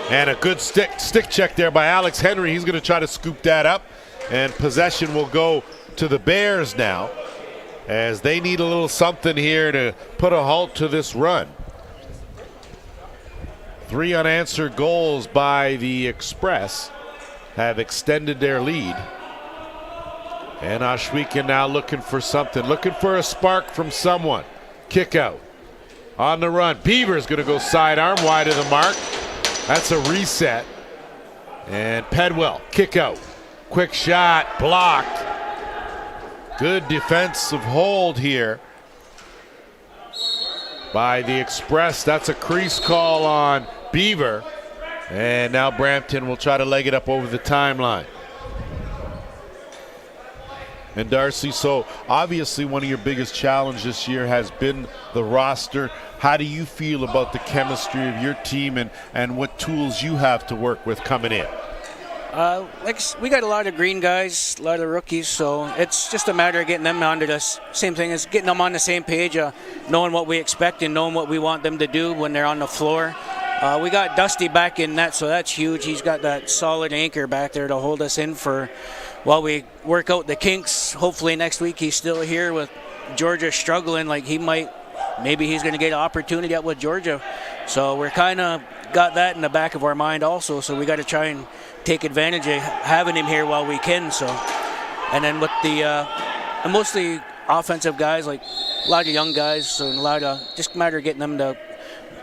And a good stick check there by Alex Henry. He's going to try to scoop that up. And possession will go to the Bears now, as they need a little something here to put a halt to this run. 3 unanswered goals by the Express have extended their lead. And Ohsweken now looking for something, looking for a spark from someone. Kick out. On the run. Beaver's going to go sidearm wide of the mark. That's a reset. And Pedwell, kick out. Quick shot, blocked. Good defensive hold here by the Express. That's a crease call on Beaver. And now Brampton will try to leg it up over the timeline. And Darcy, so obviously one of your biggest challenges this year has been the roster. How do you feel about the chemistry of your team and what tools you have to work with coming in? We got a lot of green guys, a lot of rookies, so it's just a matter of getting them onto this. Same thing as getting them on the same page, knowing what we expect and knowing what we want them to do when they're on the floor. We got Dusty back in net, so that's huge. He's got that solid anchor back there to hold us in for while we work out the kinks. Hopefully next week he's still here with Georgia struggling. Like maybe he's going to get an opportunity out with Georgia. So we're kind of got that in the back of our mind also. So we got to try and take advantage of having him here while we can. So, and then with the mostly offensive guys, like a lot of young guys, so a lot of just matter of getting them to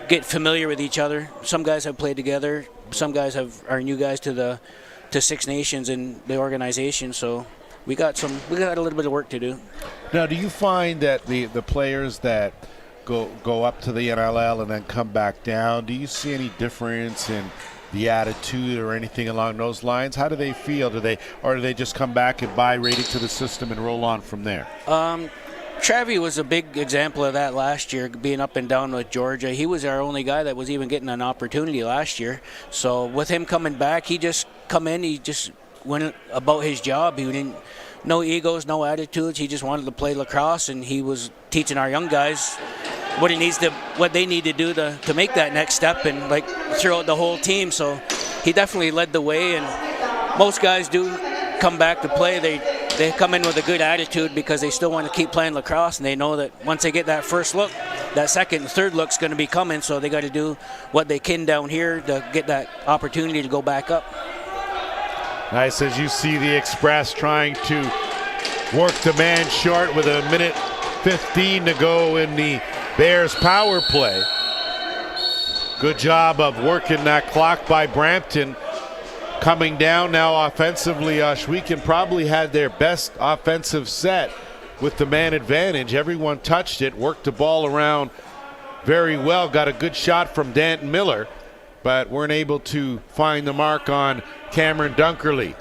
get familiar with each other. Some guys have played together. Some guys are new guys to Six Nations in the organization. So we got a little bit of work to do. Now, do you find that the players that go up to the NLL and then come back down, do you see any difference in the attitude or anything along those lines? How do they feel? Do they just come back and buy right into the system and roll on from there? Travi was a big example of that last year, being up and down with Georgia. He was our only guy that was even getting an opportunity last year. So with him coming back, he just went about his job. He didn't, no egos, no attitudes. He just wanted to play lacrosse, and he was teaching our young guys what they need to do to make that next step, and like throughout the whole team. So he definitely led the way, and most guys do come back to play. They come in with a good attitude because they still want to keep playing lacrosse, and they know that once they get that first look, that second and third look's going to be coming, so they got to do what they can down here to get that opportunity to go back up. Nice, as you see the Express trying to work the man short with a minute 15 to go in the Bears power play. Good job of working that clock by Brampton. Coming down now offensively, Ohsweken probably had their best offensive set with the man advantage. Everyone touched it, worked the ball around very well. Got a good shot from Danton Miller, but weren't able to find the mark on Cameron Dunkerley.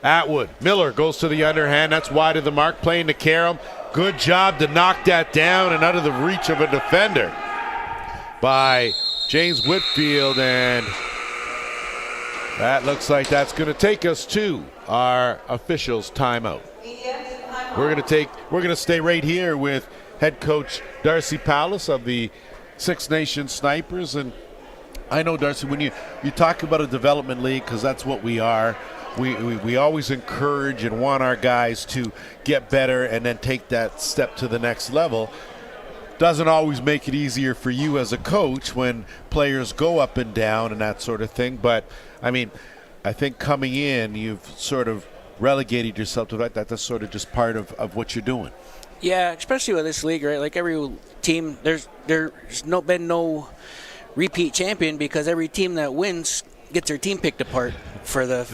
Atwood, Miller goes to the underhand. That's wide of the mark, playing to Karam. Good job to knock that down and out of the reach of a defender by James Whitfield, and that looks like that's going to take us to our officials' timeout. We're going to stay right here with head coach Darcy Palace of the Six Nations Snipers. And I know, Darcy, when you talk about a development league, because that's what we are, we always encourage and want our guys to get better and then take that step to the next level. Doesn't always make it easier for you as a coach when players go up and down and that sort of thing. But, I mean, I think coming in, you've sort of relegated yourself to that. That's sort of just part of what you're doing. Yeah, especially with this league, right? Like every team, there's been no repeat champion, because every team that wins gets their team picked apart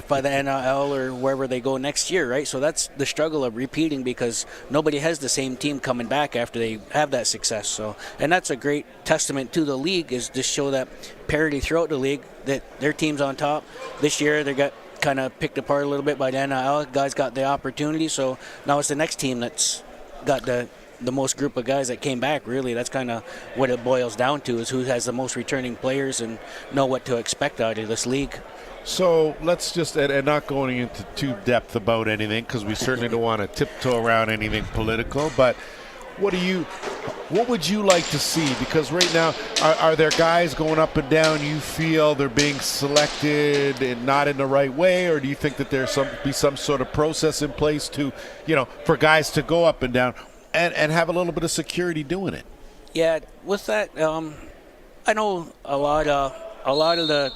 by the NIL or wherever they go next year, right? So that's the struggle of repeating, because nobody has the same team coming back after they have that success. So, and that's a great testament to the league, is to show that parity throughout the league, that their team's on top. This year they got kind of picked apart a little bit by the NIL. Guys got the opportunity, so now it's the next team that's got the most group of guys that came back. Really, that's kind of what it boils down to, is who has the most returning players and know what to expect out of this league. So let's just, and not going into too depth about anything, because we certainly don't want to tiptoe around anything political, but what would you like to see? Because right now, are there guys going up and down you feel they're being selected and not in the right way, or do you think that there's some sort of process in place to, for guys to go up and down and have a little bit of security doing it? Yeah, with that, I know a lot of the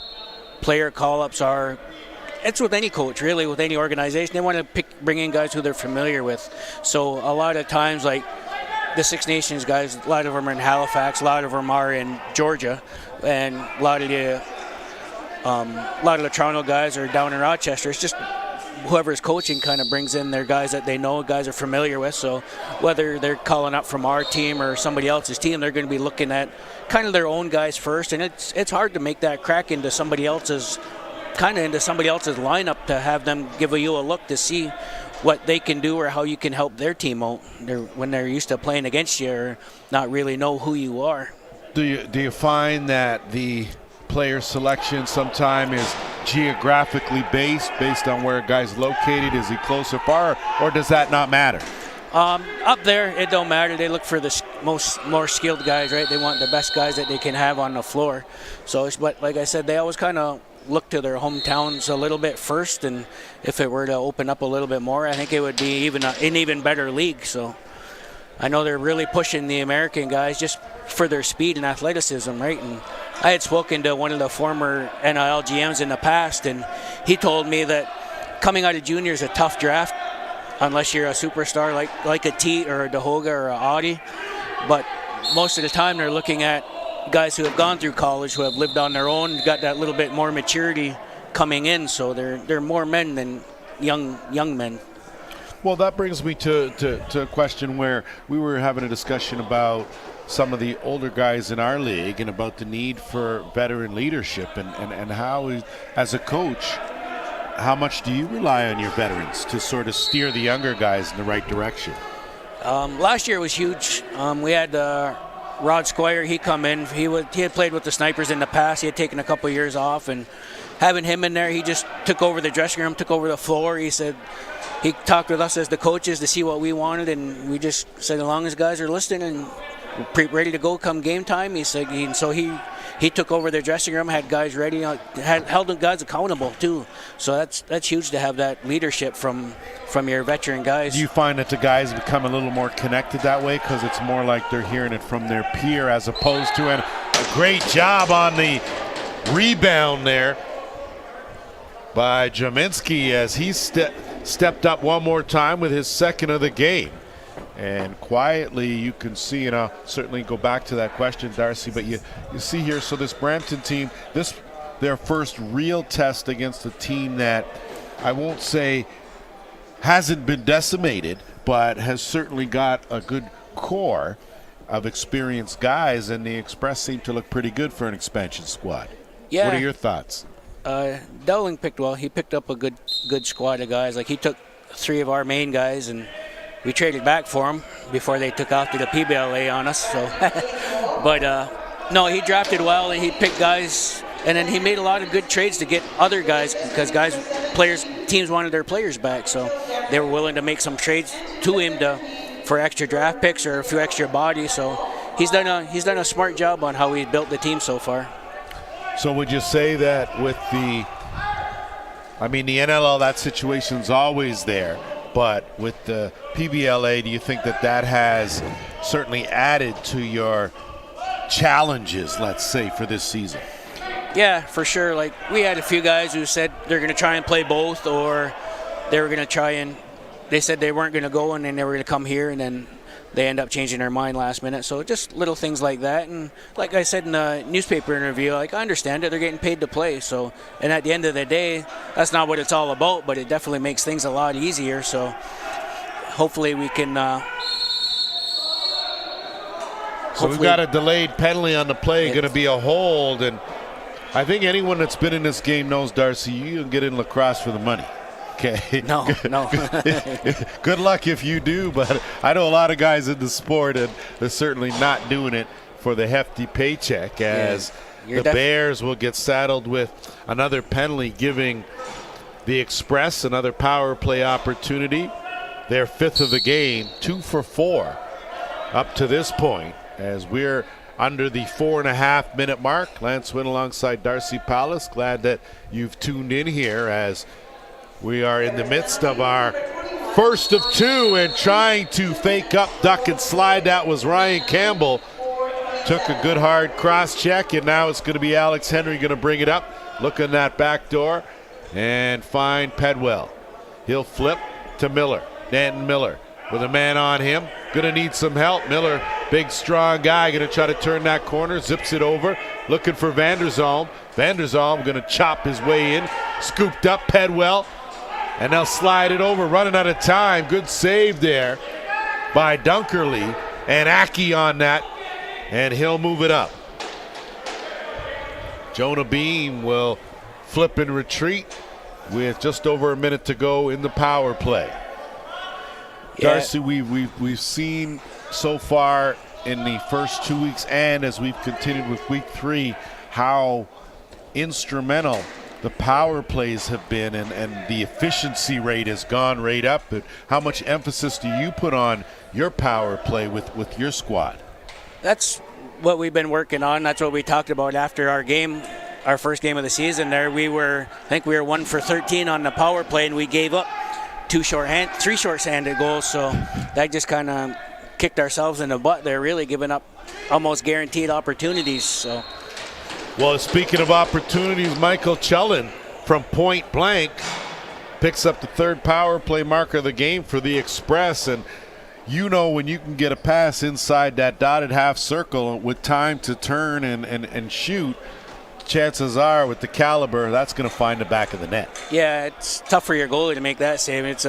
player call-ups are, it's with any coach, really, with any organization. They want to bring in guys who they're familiar with. So a lot of times, like the Six Nations guys, a lot of them are in Halifax, a lot of them are in Georgia, and a lot of the Toronto guys are down in Rochester. It's just whoever's coaching kind of brings in their guys that they know, guys are familiar with. So whether they're calling up from our team or somebody else's team, they're going to be looking at kind of their own guys first. And it's hard to make that crack into somebody else's lineup, to have them give you a look to see what they can do or how you can help their team out when they're used to playing against you or not really know who you are. Do you find that the player selection sometime is geographically based on where a guy's located? Is he close or far, or does that not matter? Up there, it don't matter. They look for the more skilled guys, right? They want the best guys that they can have on the floor. So, but like I said, they always kind of look to their hometowns a little bit first, and if it were to open up a little bit more, I think it would be an even better league. So I know they're really pushing the American guys just for their speed and athleticism, right? And I had spoken to one of the former NIL GMs in the past, and he told me that coming out of junior is a tough draft unless you're a superstar like a Teat or a Dahoga or a Audi. But most of the time they're looking at guys who have gone through college, who have lived on their own, got that little bit more maturity coming in. So they're more men than young men. Well, that brings me to a question where we were having a discussion about some of the older guys in our league and about the need for veteran leadership and how, as a coach, how much do you rely on your veterans to sort of steer the younger guys in the right direction? Last year was huge. We had Rod Squire. He come in. He had played with the Snipers in the past. He had taken a couple years off, and having him in there, he just took over the dressing room, took over the floor. He said he talked with us as the coaches to see what we wanted, and we just said as long as guys are listening and ready to go come game time, he said. So he took over their dressing room, had guys ready, held the guys accountable too. So that's huge to have that leadership from your veteran guys. Do you find that the guys become a little more connected that way, because it's more like they're hearing it from their peer as opposed to a great job on the rebound there by Jaminski as he stepped up one more time with his second of the game. And quietly, you can see, and I'll certainly go back to that question, Darcy, but you see here, so this Brampton team, their first real test against a team that I won't say hasn't been decimated, but has certainly got a good core. of experienced guys, and the Express seemed to look pretty good for an expansion squad. Yeah. What are your thoughts? Dowling picked well. He picked up a good squad of guys. Like, he took 3 of our main guys, and we traded back for them before they took off to the PBLA on us. So, but no, he drafted well, and he picked guys, and then he made a lot of good trades to get other guys, because teams wanted their players back, so they were willing to make some trades to him for extra draft picks or a few extra bodies. So he's done a smart job on how he built the team so far. So would you say that with the NLL, that situation's always there, but with the PBLA, do you think that has certainly added to your challenges, let's say, for this season? Yeah, for sure. Like, we had a few guys who said they're going to try and play both, or they were going to try and they said they weren't going to go and then they were going to come here, and then they end up changing their mind last minute. So just little things like that. And like I said in the newspaper interview, like, I understand it. They're getting paid to play. So, and at the end of the day, that's not what it's all about, but it definitely makes things a lot easier. So hopefully we can So we've got a delayed penalty on the play, going to be a hold. And I think anyone that's been in this game knows, Darcy, you can get in lacrosse for the money. Okay. No. Good luck if you do, but I know a lot of guys in the sport, and they're certainly not doing it for the hefty paycheck, as the Bears will get saddled with another penalty, giving the Express another power play opportunity. Their 5th of the game, 2 for 4 up to this point, as we're under the 4.5-minute mark. Lance Wynn alongside Darcy Palace. Glad that you've tuned in here, as we are in the midst of our 1st of 2, and trying to fake up, duck, and slide. That was Ryan Campbell. Took a good hard cross check, and now it's going to be Alex Henry going to bring it up. Look in that back door and find Pedwell. He'll flip to Miller. Danton Miller with a man on him. Going to need some help. Miller, big, strong guy, going to try to turn that corner. Zips it over. Looking for Vanderzalm. Vanderzalm going to chop his way in. Scooped up, Pedwell. And they'll slide it over, running out of time. Good save there by Dunkerley, and Aki on that, and he'll move it up. Jonah Beam will flip and retreat with just over a minute to go in the power play. Yeah. Darcy, we've seen so far in the first 2 weeks, and as we've continued with week 3, how instrumental the power plays have been, and the efficiency rate has gone right up. But how much emphasis do you put on your power play with your squad? That's what we've been working on. That's what we talked about after our game, our first game of the season there. I think we were 1 for 13 on the power play, and we gave up 3 short-handed goals. So that just kind of kicked ourselves in the butt there, really giving up almost guaranteed opportunities. So. Well, speaking of opportunities, Michael Chellin from point blank picks up the 3rd power play marker of the game for the Express. And you know, when you can get a pass inside that dotted half circle with time to turn and shoot, chances are with the caliber, that's going to find the back of the net. Yeah, it's tough for your goalie to make that save. It's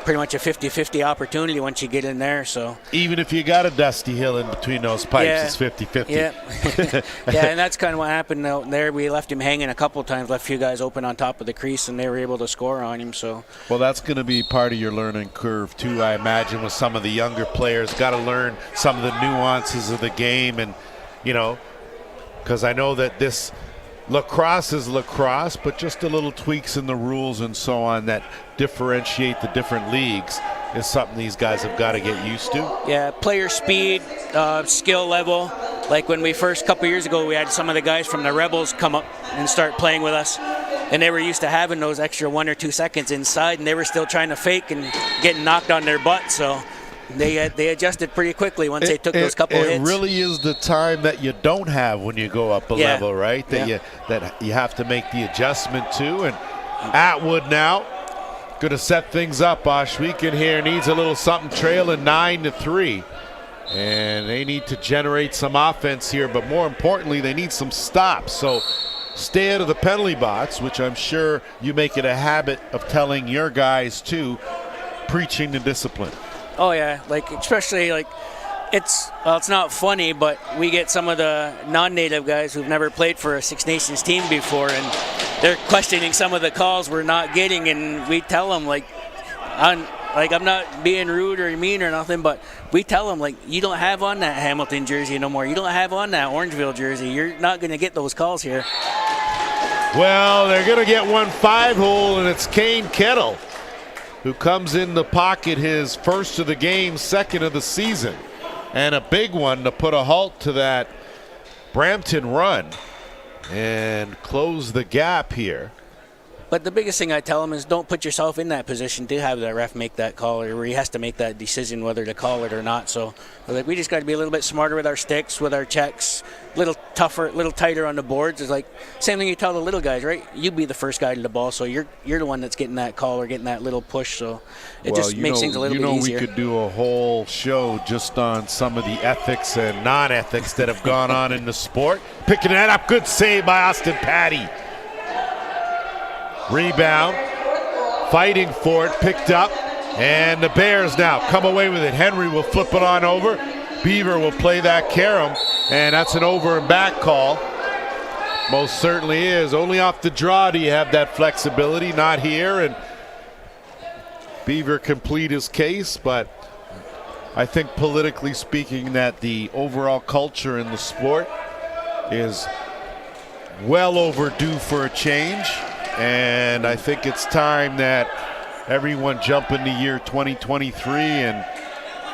pretty much a 50-50 opportunity once you get in there. So even if you got a Dusty Hill in between those pipes, it's 50-50. Yeah. Yeah, and that's kind of what happened out there. We left him hanging a couple of times, left a few guys open on top of the crease, and they were able to score on him. So well, that's going to be part of your learning curve too, I imagine, with some of the younger players. Got to learn some of the nuances of the game, and because I know that this lacrosse is lacrosse, but just a little tweaks in the rules and so on that differentiate the different leagues is something these guys have got to get used to. Yeah, player speed, skill level. Like when we first, couple years ago, we had some of the guys from the Rebels come up and start playing with us, and they were used to having those extra 1 or 2 seconds inside, and they were still trying to fake and getting knocked on their butt. So they adjusted pretty quickly once they took those couple hits. It really is the time that you don't have when you go up a level, right? That you have to make the adjustment to. And Atwood now going to set things up. Ohsweken here needs a little something, trailing 9-3. And they need to generate some offense here, but more importantly, they need some stops. So stay out of the penalty box, which I'm sure you make it a habit of telling your guys too, preaching the discipline. Oh yeah, like especially like It's not funny, but we get some of the non-native guys who've never played for a Six Nations team before, and they're questioning some of the calls we're not getting, and we tell them I'm not being rude or mean or nothing, but we tell them, like, you don't have on that Hamilton jersey no more. You don't have on that Orangeville jersey. You're not going to get those calls here. Well, they're going to get one 5-hole, and it's Kane Kettle who comes in the pocket, his first of the game, second of the season. And a big one to put a halt to that Brampton run and close the gap here. But the biggest thing I tell him is don't put yourself in that position to have that ref make that call, or where he has to make that decision whether to call it or not. So we just got to be a little bit smarter with our sticks, with our checks, a little tougher, a little tighter on the boards. It's like same thing you tell the little guys, right? You be the first guy to the ball, so you're the one that's getting that call or getting that little push. So it just makes things a little bit easier. We could do a whole show just on some of the ethics and non-ethics that have gone on in the sport. Picking that up, good save by Austin Patty. Rebound, fighting for it, picked up, and the Bears now come away with it. Henry will flip it on over. Beaver will play that carom, and that's an over and back call. Most certainly is. Only off the draw do you have that flexibility, not here, and Beaver complete his case, but I think politically speaking that the overall culture in the sport is well overdue for a change. And I think it's time that everyone jump into year 2023 and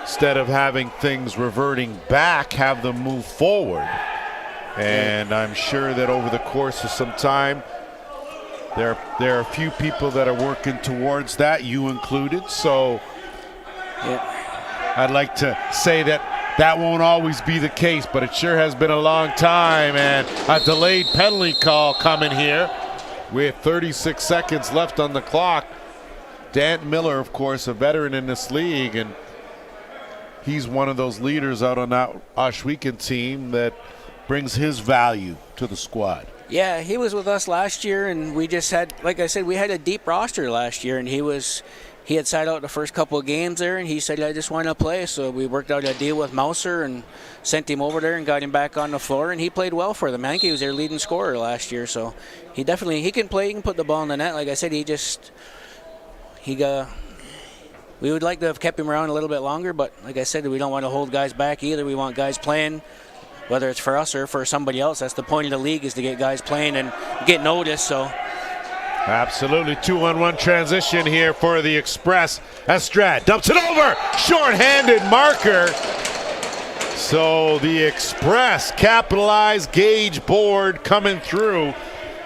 instead of having things reverting back, have them move forward. And I'm sure that over the course of some time, there are a few people that are working towards that, you included. So I'd like to say that won't always be the case, but it sure has been a long time. And a delayed penalty call coming here. With 36 seconds left on the clock. Dan Miller, of course, a veteran in this league, and he's one of those leaders out on that Ohsweken team that brings his value to the squad. Yeah, he was with us last year, and we just had, like I said, we had a deep roster last year, and he had sat out the first couple of games there, and he said, I just want to play. So we worked out a deal with Mouser and sent him over there and got him back on the floor, and he played well for them. I think he was their leading scorer last year, so he can play, he can put the ball in the net. Like I said, we would like to have kept him around a little bit longer, but like I said, we don't want to hold guys back either. We want guys playing, whether it's for us or for somebody else. That's the point of the league, is to get guys playing and get noticed. So absolutely. 2-on-1 transition here for the Express. Estrad dumps it over. Short-handed marker. So the Express capitalized. Gage Board coming through.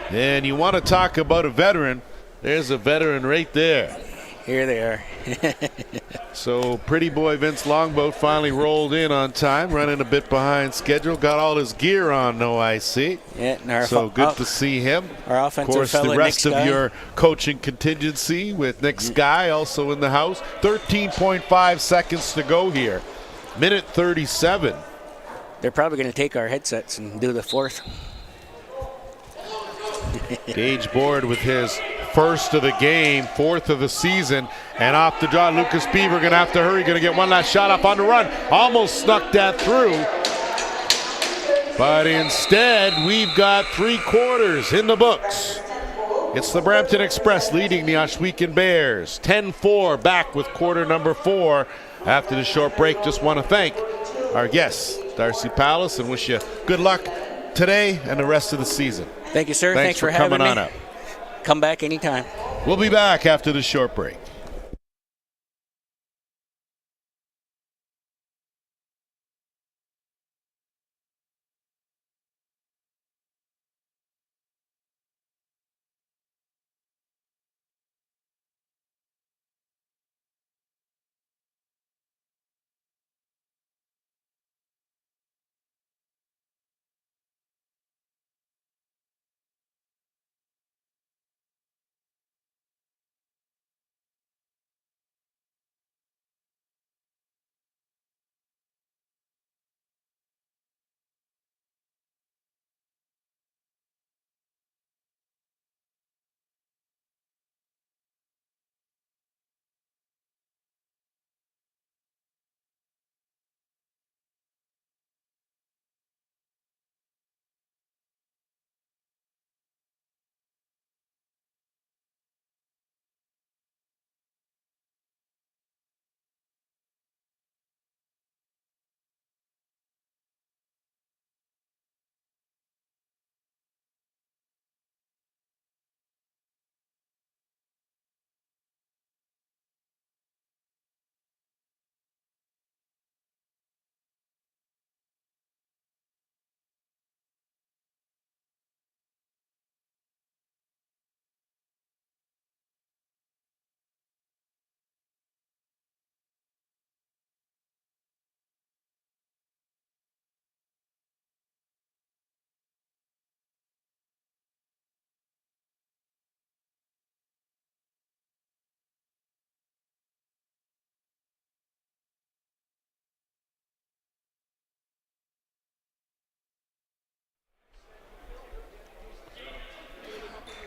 And you want to talk about a veteran. There's a veteran right there. Here they are. So pretty boy Vince Longboat finally rolled in on time, running a bit behind schedule. Got all his gear on, no I see. Yeah, so good to see him. Our offensive of course, fella, the rest Nick of Skye. your coaching contingency with Nick Skye also in the house. 13.5 seconds to go here. Minute 37. They're probably going to take our headsets and do the fourth. Gage Board with his first of the game, fourth of the season, and off the draw, Lucas Beaver going to have to hurry, going to get one last shot up on the run. Almost snuck that through, but instead we've got 3/4 in the books. It's the Brampton Express leading the Ohsweken Bears 10-4, back with quarter number 4 after the short break. Just want to thank our guests, Darcy Palace, and wish you good luck today and the rest of the season. Thank you, sir. Thanks for coming having on me. up. Come back anytime. We'll be back after the short break.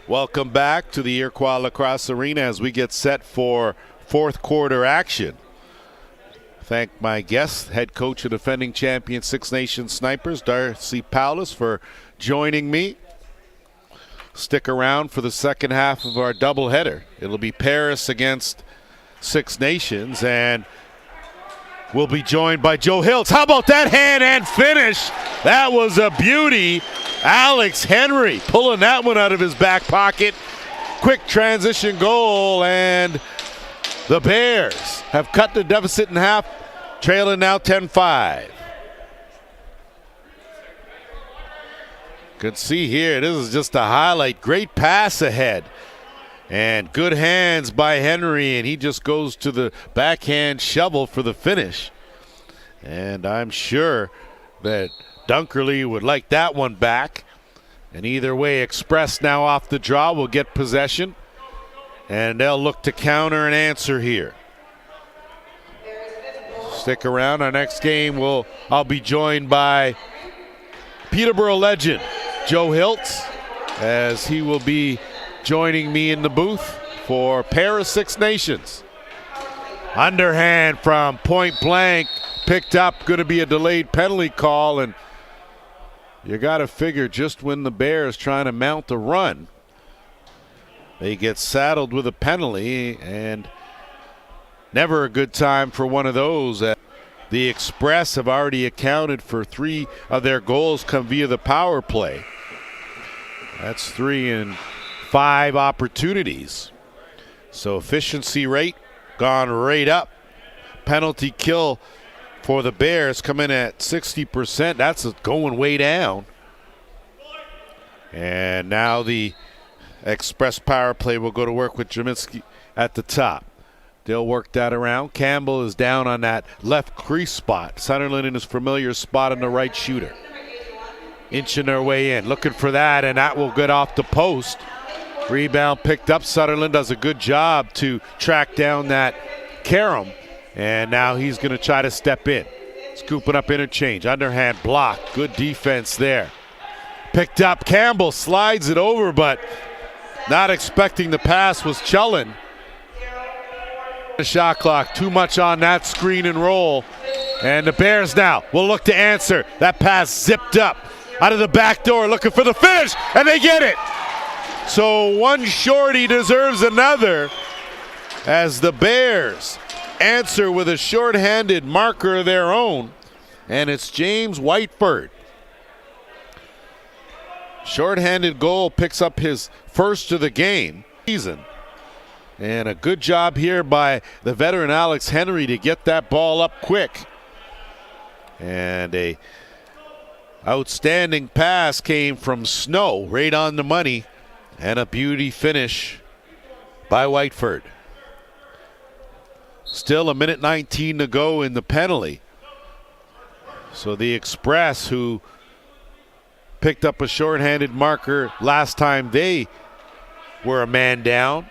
Welcome back to the Iroquois Lacrosse Arena as we get set for fourth quarter action. Thank my guest, head coach and defending champion Six Nations Snipers, Darcy Paulus, for joining me. Stick around for the second half of our doubleheader. It'll be Paris against Six Nations, and we'll be joined by Joe Hiltz. How about that hand and finish? That was a beauty. Alex Henry pulling that one out of his back pocket. Quick transition goal, and the Bears have cut the deficit in half, trailing now 10-5. Good see here. This is just a highlight. Great pass ahead. And good hands by Henry, and he just goes to the backhand shovel for the finish. And I'm sure that Dunkerley would like that one back. And either way, Express now off the draw will get possession. And they'll look to counter and answer here. Stick around. Our next game, I'll be joined by Peterborough legend Joe Hiltz, as he will be joining me in the booth for Paris Six Nations. Underhand from point blank, picked up, going to be a delayed penalty call, and you got to figure just when the Bears trying to mount a run, they get saddled with a penalty, and never a good time for one of those. The Express have already accounted for 3 of their goals come via the power play. That's 3 in 5 opportunities. So efficiency rate gone right up. Penalty kill for the Bears come in at 60%. That's going way down. And now the Express power play will go to work with Jaminski at the top. They'll work that around. Campbell is down on that left crease spot. Sutherland in his familiar spot on the right shooter. Inching their way in, looking for that, and that will get off the post. Rebound picked up. Sutherland does a good job to track down that Karam, and now he's going to try to step in. Scooping up interchange. Underhand block. Good defense there. Picked up. Campbell slides it over, but not expecting the pass was Chullen. The shot clock, too much on that screen and roll. And the Bears now will look to answer. That pass zipped up out of the back door, looking for the finish, and they get it. So one shorty deserves another, as the Bears answer with a shorthanded marker of their own, and it's James Whiteford. Shorthanded goal, picks up his first of the game season. And a good job here by the veteran Alex Henry to get that ball up quick. And a outstanding pass came from Snow, right on the money, and a beauty finish by Whiteford. Still a minute 19 to go in the penalty. So the Express, who picked up a shorthanded marker last time they were a man down.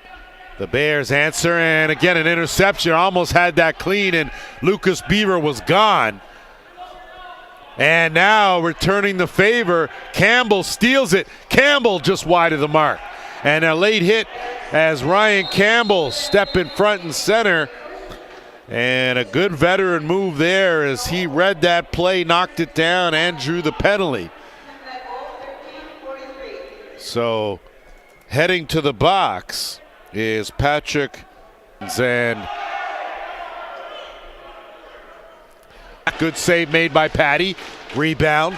The Bears answer, and again an interception. Almost had that clean, and Lucas Beaver was gone. And now returning the favor, Campbell steals it. Campbell just wide of the mark. And a late hit as Ryan Campbell step in front and center. And a good veteran move there as he read that play, knocked it down, and drew the penalty. So heading to the box is Patrick, and good save made by Patty. Rebound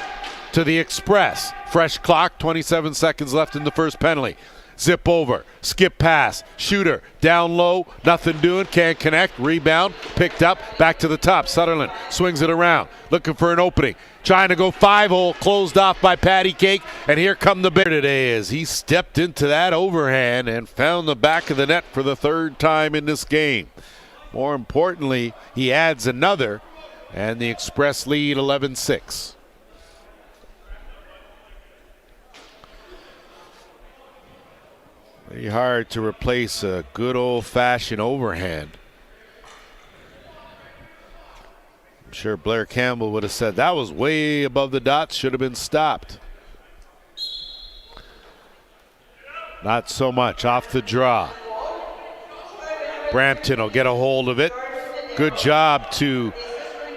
to the Express. Fresh clock, 27 seconds left in the first penalty. Zip over, skip pass, shooter, down low, nothing doing, can't connect, rebound, picked up, back to the top. Sutherland swings it around, looking for an opening, trying to go 5-hole, closed off by Patty Cake, and here come the Bears today as he stepped into that overhand and found the back of the net for the 3rd time in this game. More importantly, he adds another, and the Express lead 11-6. Very hard to replace a good old-fashioned overhand. I'm sure Blair Campbell would have said that was way above the dots, should have been stopped. Not so much. Off the draw. Brampton will get a hold of it. Good job to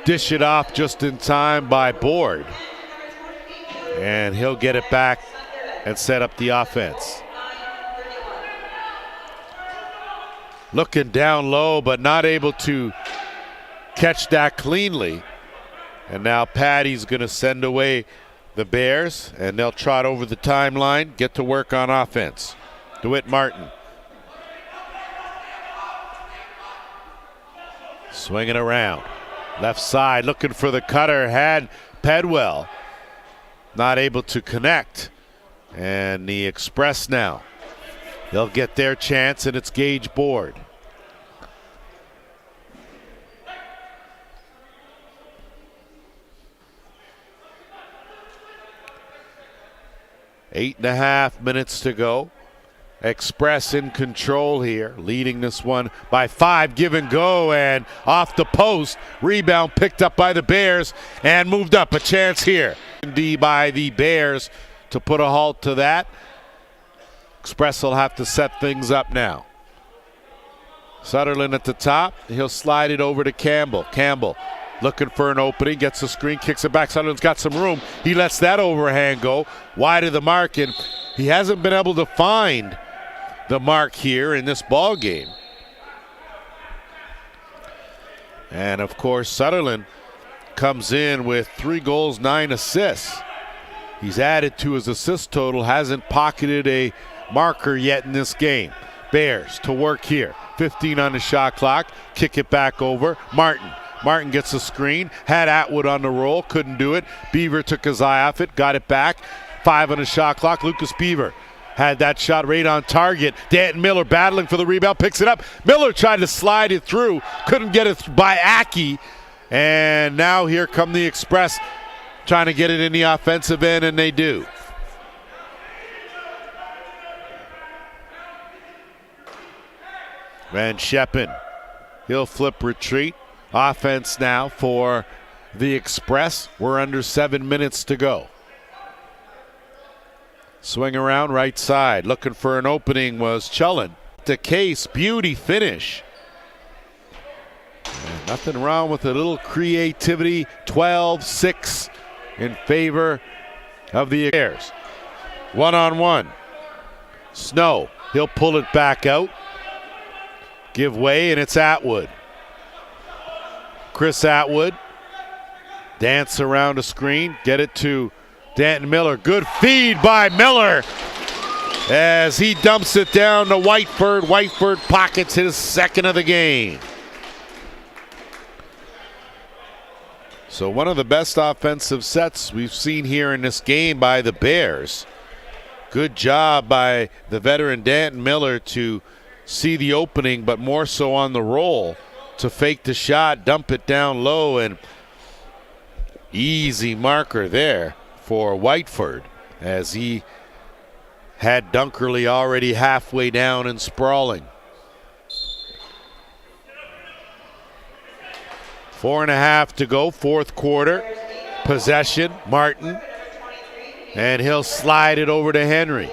dish it off just in time by Board. And he'll get it back and set up the offense. Looking down low, but not able to catch that cleanly. And now Patty's going to send away the Bears, and they'll trot over the timeline, get to work on offense. DeWitt Martin. Swinging around. Left side, looking for the cutter, had Pedwell. Not able to connect. And the Express now. They'll get their chance, and it's Gage Board. Eight and a half minutes to go. Express in control here, leading this one by 5. Give and go, and off the post. Rebound picked up by the Bears and moved up. A chance here by the Bears to put a halt to that. Express will have to set things up now. Sutherland at the top. He'll slide it over to Campbell. Campbell looking for an opening, gets a screen, kicks it back. Sutherland's got some room. He lets that overhand go wide of the mark, and he hasn't been able to find the mark here in this ball game. And of course, Sutherland comes in with 3 goals, 9 assists. He's added to his assist total, hasn't pocketed a marker yet in this game. Bears to work here. 15 on the shot clock. Kick it back over. Martin gets a screen, had Atwood on the roll, couldn't do it. Beaver took his eye off it, got it back. 5 on the shot clock. Lucas Beaver had that shot right on target. Danton Miller battling for the rebound, picks it up. Miller tried to slide it through, couldn't get it by Aki. And now here come the Express trying to get it in the offensive end, and they do. Van Scheppen, he'll flip retreat. Offense now for the Express. We're under 7 minutes to go. Swing around right side. Looking for an opening was Chullen. The case, beauty finish. And nothing wrong with a little creativity. 12-6 in favor of the Bears. 1-on-1. Snow, he'll pull it back out. Give way, and it's Atwood. Chris Atwood, dance around a screen, get it to Danton Miller. Good feed by Miller as he dumps it down to Whiteford. Whiteford pockets his 2nd of the game. So one of the best offensive sets we've seen here in this game by the Bears. Good job by the veteran Danton Miller to see the opening, but more so on the roll to fake the shot, dump it down low, and easy marker there for Whiteford as he had Dunkerley already halfway down and sprawling. 4.5 to go, 4th quarter. Possession, Martin, and he'll slide it over to Henry.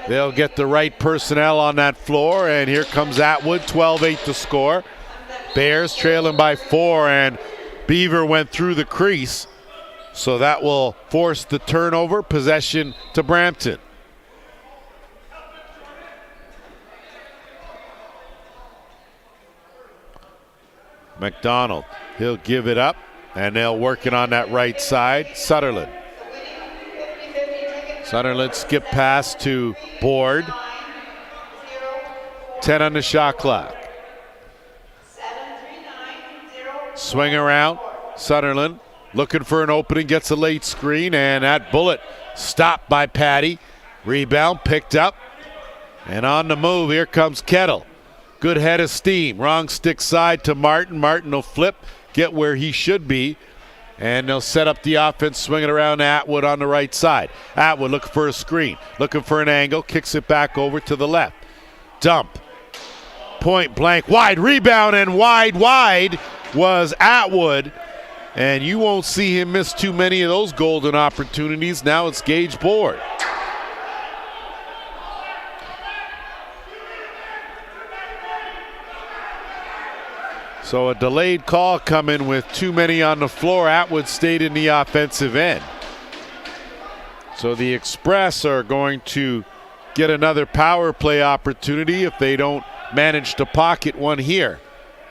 They'll get the right personnel on that floor, and here comes Atwood, 12-8 to score. Bears trailing by 4, and Beaver went through the crease, so that will force the turnover. Possession to Brampton. McDonald, he'll give it up, and they'll work it on that right side. Sutherland skip pass to Board. 10 on the shot clock. Swing around. Sutherland looking for an opening, gets a late screen, and that bullet stopped by Patty. Rebound picked up, and on the move, here comes Kettle. Good head of steam. Wrong stick side to Martin. Martin will flip, get where he should be, and they'll set up the offense, swinging around Atwood on the right side. Atwood looking for a screen, looking for an angle, kicks it back over to the left. Dump. Point blank, wide rebound, and wide was Atwood. And you won't see him miss too many of those golden opportunities. Now it's Gage Board. So a delayed call coming with too many on the floor. Atwood stayed in the offensive end. So the Express are going to get another power play opportunity if they don't manage to pocket one here.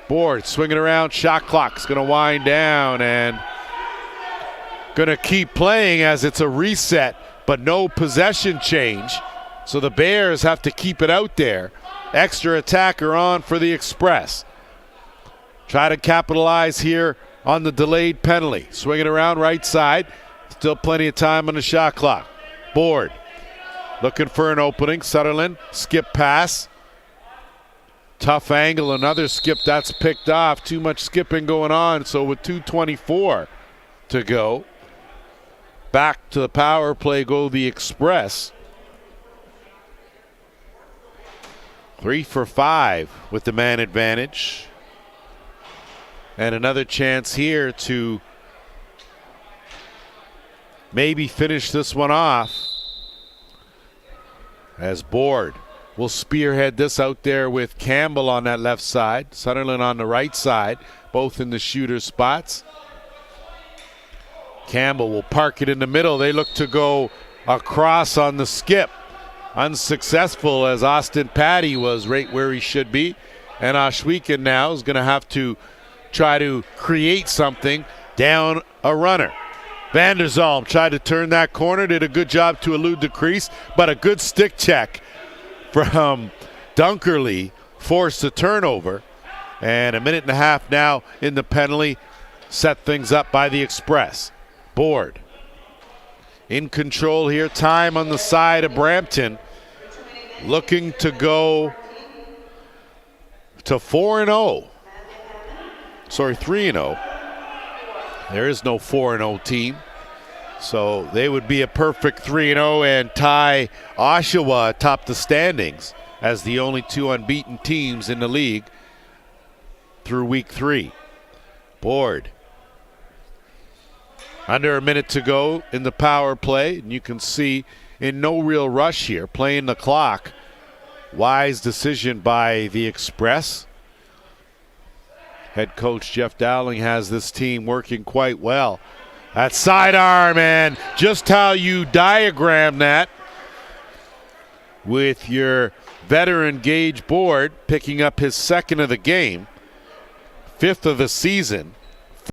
Board swinging around, shot clock's going to wind down and going to keep playing as it's a reset, but no possession change. So the Bears have to keep it out there. Extra attacker on for the Express. Try to capitalize here on the delayed penalty. Swinging around right side. Still plenty of time on the shot clock. Board looking for an opening. Sutherland, skip pass. Tough angle, another skip that's picked off. Too much skipping going on. So with 2:24 to go, back to the power play go the Express. 3 for 5 with the man advantage. And another chance here to maybe finish this one off as Board will spearhead this out there with Campbell on that left side, Sutherland on the right side, both in the shooter spots. Campbell will park it in the middle. They look to go across on the skip. Unsuccessful as Austin Patty was right where he should be. And Ohsweken now is going to have to try to create something down a runner. Van der Zalm tried to turn that corner, did a good job to elude the crease, but a good stick check from Dunkerley forced the turnover. And a minute and a half now in the penalty, set things up by the Express. Board in control here, time on the side of Brampton, looking to go to 4-0. Sorry, 3-0. There is no 4-0 team. So they would be a perfect 3-0 and tie Oshawa atop the standings as the only two unbeaten teams in the league through week 3. Board. Under a minute to go in the power play, and you can see in no real rush here, playing the clock. Wise decision by the Express. Head coach Jeff Dowling has this team working quite well. That sidearm, and just how you diagram that with your veteran Gage Board picking up his second of the game, 5th of the season.